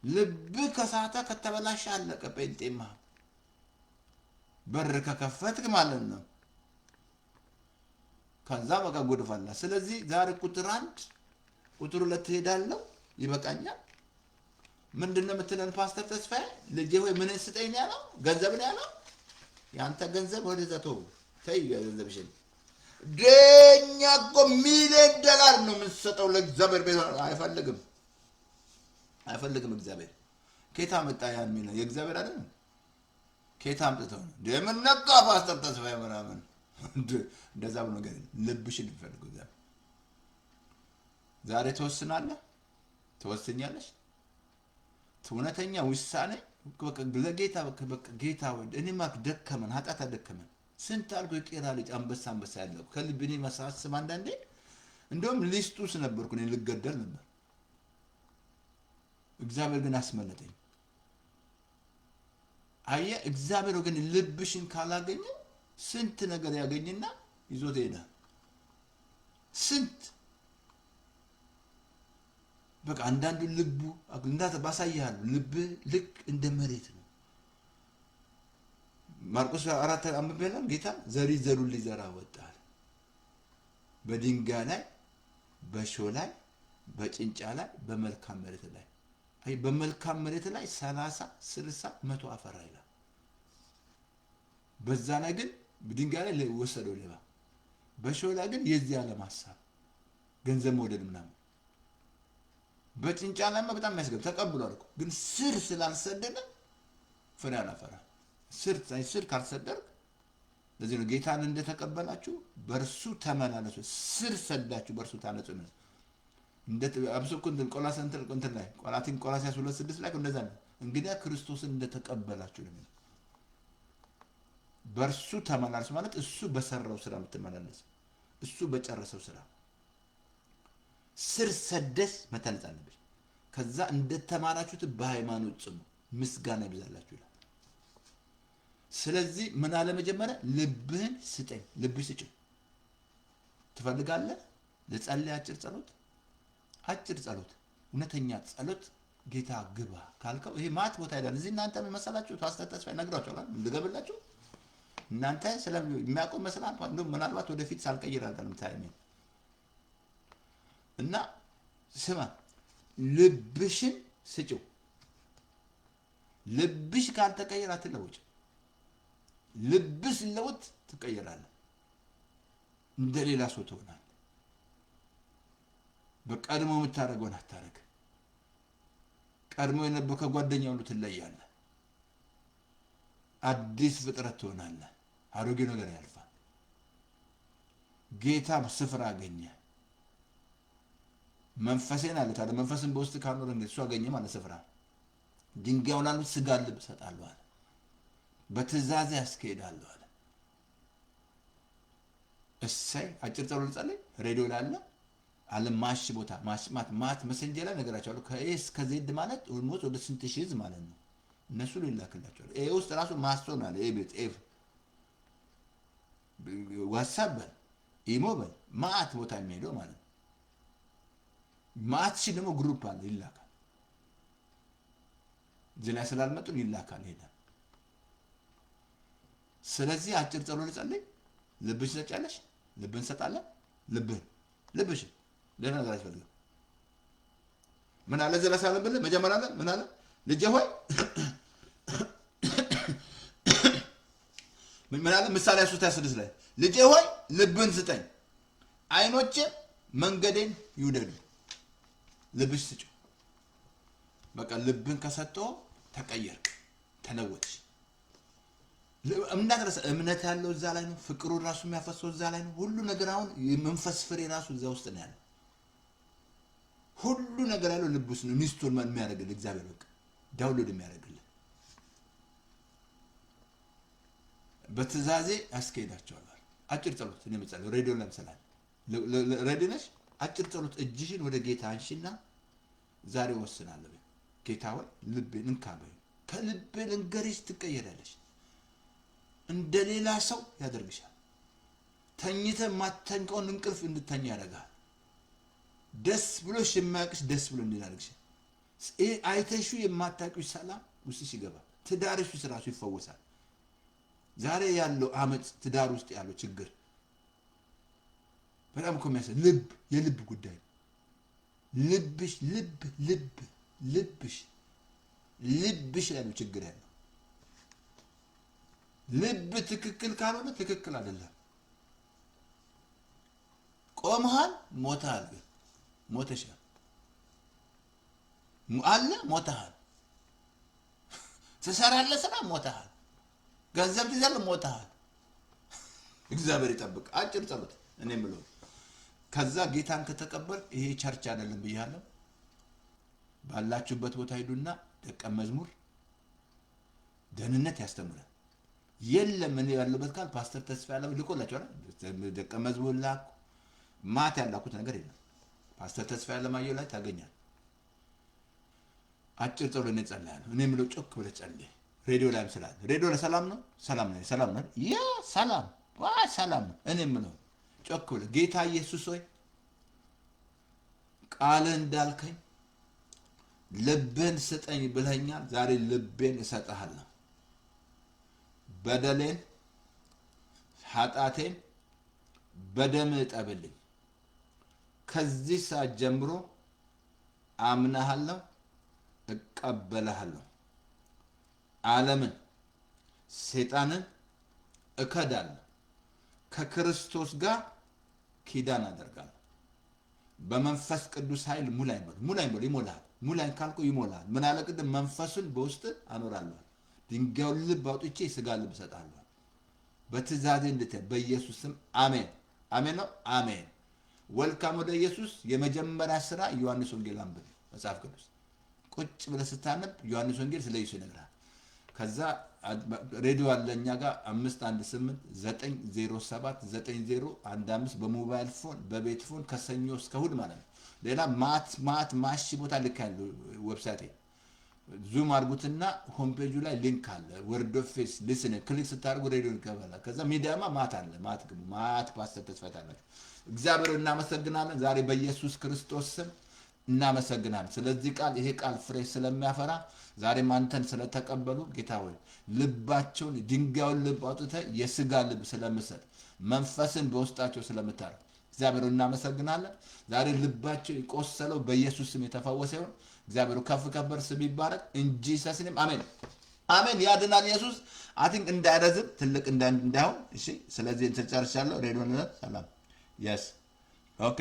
ልብህ ከሳተ ከተበላሸ አለቀ። ጴንጤማ በር ከከፈትክ ማለት ነው ከዛ በቃ ጎድፋላ። ስለዚህ ዛሬ ቁጥር 1 ቁጥር 2 ትሄዳለሁ፣ ይበቃኛል። ምንድነው የምትለን ፓስተር ተስፋዬ? ልጄ ሆይ ምን ስጠኝ ያለው? ገንዘብ ነው ያለው። ያንተ ገንዘብ ወደዛ ተው፣ ተይ ገንዘብሽን። ደኛ እኮ ሚሊዮን ዶላር ነው የምንሰጠው ለእግዚአብሔር ቤት። አይፈልግም እግዚአብሔር። ከየት አመጣ ያን ሚሊዮን? የእግዚአብሔር አይደለም። ከየት አምጥተው ነው ደምን ነቃ ፓስተር ተስፋዬ ምናምን እንደዛ ብሎ ነገር ልብሽን ይፈልገው እግዚአብሔር። ዛሬ ተወስናለህ፣ ተወስኛለሽ። እውነተኛ ውሳኔ በቃ ለጌታ በቃ ጌታ ወድ እኔ ማክ ደከመን ኃጢአት አደከመን። ስንት አልጎ የቄራ ልጅ አንበሳ ያለው ከልብ እኔ ማሳስብ አንዳንዴ እንደውም ሊስቱስ ነበርኩ እኔ ልገደል ነበር። እግዚአብሔር ግን አስመለጠኝ። አየህ እግዚአብሔር ግን ልብሽን ካላገኘ ስንት ነገር ያገኝና ይዞት ይሄዳል። ስንት በቃ አንዳንዱ ልቡ እንዳተ ባሳያሉ ልብ ልክ እንደ መሬት ነው። ማርቆስ 4:5 ላይ ጌታ ዘሩን ሊዘራ ወጣ፣ በድንጋይ ላይ፣ በእሾህ ላይ፣ በጭንጫ ላይ፣ በመልካም መሬት ላይ። አይ በመልካም መሬት ላይ 30 60 100 አፈራ ይላል። በዛ ላይ ግን በድንጋይ ላይ ወሰደው ሌባ፣ በእሾህ ላይ ግን የዚህ ዓለም ሐሳብ ገንዘብ መውደድ ምናምን፣ በጭንጫ ላይ በጣም ያስገብ ተቀብሏል እኮ ግን ስር ስላልሰደደ ፍሬ አላፈራ። ስር ካልሰደርክ ለዚህ ነው ጌታን እንደተቀበላችሁ በእርሱ ተመላለሱ፣ ስር ሰዳችሁ በእርሱ ታነጹ ነው። እንደ አብሶኩን ቆላስይስ 2:6 ላይ እንደዛ ነው። እንግዲህ ክርስቶስን እንደተቀበላችሁ ነው። በእርሱ ተመላለሱ ማለት እሱ በሰራው ስራ የምትመላለስ፣ እሱ በጨረሰው ስራ ስር ሰደስ መታነጽ አለብሽ። ከዛ እንደተማራችሁት በሃይማኖት ጽኑ፣ ምስጋና ይብዛላችሁ ይላል። ስለዚህ ምን አለ መጀመሪያ ልብህን ስጠኝ። ልብህ ስጭ ትፈልጋለህ? ለጸለይ አጭር ጸሎት እውነተኛ ጸሎት ጌታ ግባ ካልከው ይሄ ማት ቦታ ይላል። እዚህ እናንተ መሰላችሁ ፓስተር ተስፋዬ ነግራችኋል ልገበላችሁ እናንተ ስለሚያውቁ መስላል እንደው ምናልባት ወደፊት ሳልቀይር አልቀርም ታይሜ እና ስማ ልብሽን ስጪው። ልብሽ ካልተቀየረ አትለውጭ። ልብስ ሲለወጥ ትቀየራለህ፣ እንደሌላ ሰው ትሆናለህ። በቀድሞ የምታደርገውን አታረግ። ቀድሞ የነበረው ከጓደኛ ሁሉ ትለያለህ። አዲስ ፍጥረት ትሆናለህ። አሮጌ ነገር ያልፋል። ጌታ ስፍራ አገኘ። መንፈሴን አለ ታዲያ መንፈስን በውስጥ ካኖረ እንግዲህ እሱ አገኘ ማለት ስፍራ። ድንጋዩን አሉ ስጋ ልብ እሰጣለሁ አለ። በትእዛዝ ያስኬዳለሁ አለ። እሰይ አጭር ጸሎት ልጸልይ። ሬዲዮ ላይ አለ አለ ማሽ ቦታ ማት መሰንጀር ላይ ነገራቸዋለሁ። ከኤስ ከዜድ ማለት ኦልሞስት ወደ ስንት ሺህ ህዝብ ማለት ነው። እነሱ ሊላክላቸዋል። ኤ ውስጥ ራሱ ማስቶን አለ። ኤ ቤት ኤፍ ዋትስአፕ በል ኢሞ በል ማት ቦታ የሚሄደው ማለት ነው። ማት ሺህ ደግሞ ግሩፕ አለ ይላካል። እዚህ ላይ ስላልመጡ ይላካል ይሄዳል። ስለዚህ አጭር ጸሎት ልጸልይ። ልብሽ ትሰጫለሽ፣ ልብን እንሰጣለን። ልብሽ ሌላ ነገር አይፈልግም። ምን አለ ዘላሳለም ብለህ መጀመሪያ አለ ምን አለ ልጄ ሆይ ምን አለ ምሳሌ 3:26 ላይ ልጄ ሆይ ልብን ስጠኝ፣ አይኖቼ መንገዴን ይውደዱ። ልብሽ ስጪው። በቃ ልብን ከሰጠው ተቀየርክ፣ ተለወጥሽ። እምነት ያለው እዛ ላይ ነው። ፍቅሩ ራሱ የሚያፈሰው እዛ ላይ ነው። ሁሉ ነገር አሁን የመንፈስ ፍሬ ራሱ እዛ ውስጥ ነው ያለው። ሁሉ ነገር ያለው ልብ ውስጥ ነው። ኢንስቶል የሚያደርግልህ እግዚአብሔር በቃ ዳውንሎድ የሚያደርግልህ በትእዛዜ አስኬዳቸዋለሁ። አጭር ጸሎት እኔ መጸለይ ሬዲዮ ላይ መሰላል ሬዲ ነሽ። አጭር ጸሎት እጅሽን ወደ ጌታ አንሺና ዛሬ ወስናለሁ። ጌታ ሆይ ልቤን እንካ በይ። ከልቤ ልንገርሽ ትቀየራለሽ። እንደሌላ ሰው ያደርግሻል። ተኝተህ የማትተኛውን እንቅልፍ እንድተኛ ያደርጋል። ደስ ብሎሽ የማያውቅሽ ደስ ብሎ እንዲያደርግሻል። አይተሹ የማታውቂው ሰላም ውስጥሽ ይገባል። ትዳርሽ ውስጥ ራሱ ይፈወሳል። ዛሬ ያለው አመጽ ትዳር ውስጥ ያለው ችግር በጣም እኮ የሚያሳይ የልብ ጉዳይ ነው። ልብሽ ላይ ነው ችግር ያለው። ልብ ትክክል ካልሆነ ትክክል አይደለም። ቆመሃል፣ ሞተሃል። ሞተሻል አለ ሞተሃል። ትሰራለህ ስራ ሞተሃል። ገንዘብ ትይዛለህ ሞተሃል። እግዚአብሔር ይጠብቅ። አጭር ጸሎት እኔ የምለው ከዛ ጌታን ከተቀበል ይሄ ቸርች አይደለም ብያለሁ። ባላችሁበት ቦታ ሂዱና ደቀ መዝሙር ደህንነት ያስተምራል። የለም እኔ ያለበት ቃል ፓስተር ተስፋ ያለው ልኮላችሁ አይደል? ደቀ መዝሙር ላኩ ማት ያላኩት ነገር የለም። ፓስተር ተስፋ ያለማየሁ ላይ ታገኛል። አጭር ጸሎት እኔ ጸልያለሁ። እኔ የምለው ጮክ ብለህ ጸልይ። ሬዲዮ ላይም ስላለ ሬዲዮ ለሰላም ነው። ሰላም ነው። ያ ሰላም ነው። እኔ የምለው ጮክ ብለህ ጌታ ኢየሱስ ሆይ ቃልህ እንዳልከኝ ልብን ስጠኝ ብለኛል። ዛሬ ልቤን እሰጥሃለሁ። በደሌን ኃጢአቴን በደም እጠብልኝ። ከዚህ ሰዓት ጀምሮ አምናሃለሁ፣ እቀበልሃለሁ። ዓለምን ሰይጣንን እከዳለሁ። ከክርስቶስ ጋር ኪዳን አደርጋለሁ። በመንፈስ ቅዱስ ኃይል ሙላኝ ይሞላል። ሙላኝ ካልኩ ይሞላል። ምን አለ ቅድም መንፈሱን በውስጥ አኖራለሁ። ድንጋዩን ልብ አውጥቼ ስጋ ልብ እሰጣለሁ። በትእዛዜ እንድትሄድ በኢየሱስ ስም አሜን። አሜን ነው። አሜን። ወልካም ወደ ኢየሱስ። የመጀመሪያ ስራ ዮሐንስ ወንጌል አንብብ። መጽሐፍ ቅዱስ ቁጭ ብለህ ስታነብ ዮሐንስ ወንጌል ስለ ኢየሱስ ይነግራል። ከዛ ሬዲዮ አለ እኛ ጋር 518-907-9015 በሞባይል ፎን በቤት ፎን ከሰኞ እስከ እሑድ ማለት ነው። ሌላ ማሽ ቦታ ልክ ያለው ዌብሳይት ዙም አድርጉትና ሆም ፔጁ ላይ ሊንክ አለ። ወርድ ኦፍ ፌስ ሊስን ክሊክ ስታደርጉ ሬዲዮ ይገባል። ከዛ ሚዲያማ ማት አለ። ማት ፓስተር ተስፋ ታላችሁ። እግዚአብሔር እናመሰግናለን። ዛሬ በኢየሱስ ክርስቶስ ስም እናመሰግናለን። ስለዚህ ቃል ይሄ ቃል ፍሬ ስለሚያፈራ ዛሬም አንተን ስለተቀበሉ ጌታ ሆይ ልባቸውን ድንጋዩን ልብ አውጥተህ የስጋ ልብ ስለምሰጥ መንፈስን በውስጣቸው ስለምታረግ እግዚአብሔር እናመሰግናለን። ዛሬ ልባቸው የቆሰለው በኢየሱስ ስም የተፈወሰ ይሁን። እግዚአብሔር ከፍ ከበር ስም ይባረክ። እንጂ ሰስንም አሜን አሜን። ያድናል ኢየሱስ። አይ ቲንክ እንዳይረዝም ትልቅ እንዳይሆን። እሺ ስለዚህ ተጨርሻለሁ። ሬዲዮ ነው። ሰላም የስ ኦኬ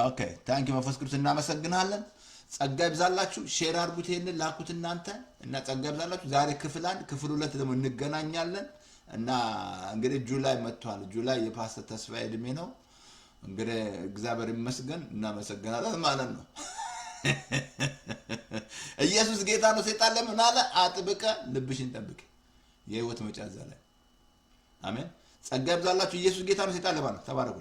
ኦኬ። ታንክ ዩ መንፈስ ቅዱስ እናመሰግናለን። ጸጋ ይብዛላችሁ። ሼር አድርጉት፣ ይሄንን ላኩት እናንተ እና ጸጋ ይብዛላችሁ። ዛሬ ክፍል 1 ክፍል 2 ደግሞ እንገናኛለን እና እንግዲህ ጁላይ መጥቷል። ጁላይ የፓስተር ተስፋዬ እድሜ ነው። እንግዲህ እግዚአብሔር ይመስገን እናመሰግናለን ማለት ነው። ኢየሱስ ጌታ ነው። ሰይጣን ለምን አለ? አጥብቀ ልብሽን ጠብቂ፣ የህይወት መጫዛ ላይ አሜን። ጸጋ ይብዛላችሁ። ኢየሱስ ጌታ ነው። ሰይጣን ለማን ነው? ተባረኩ።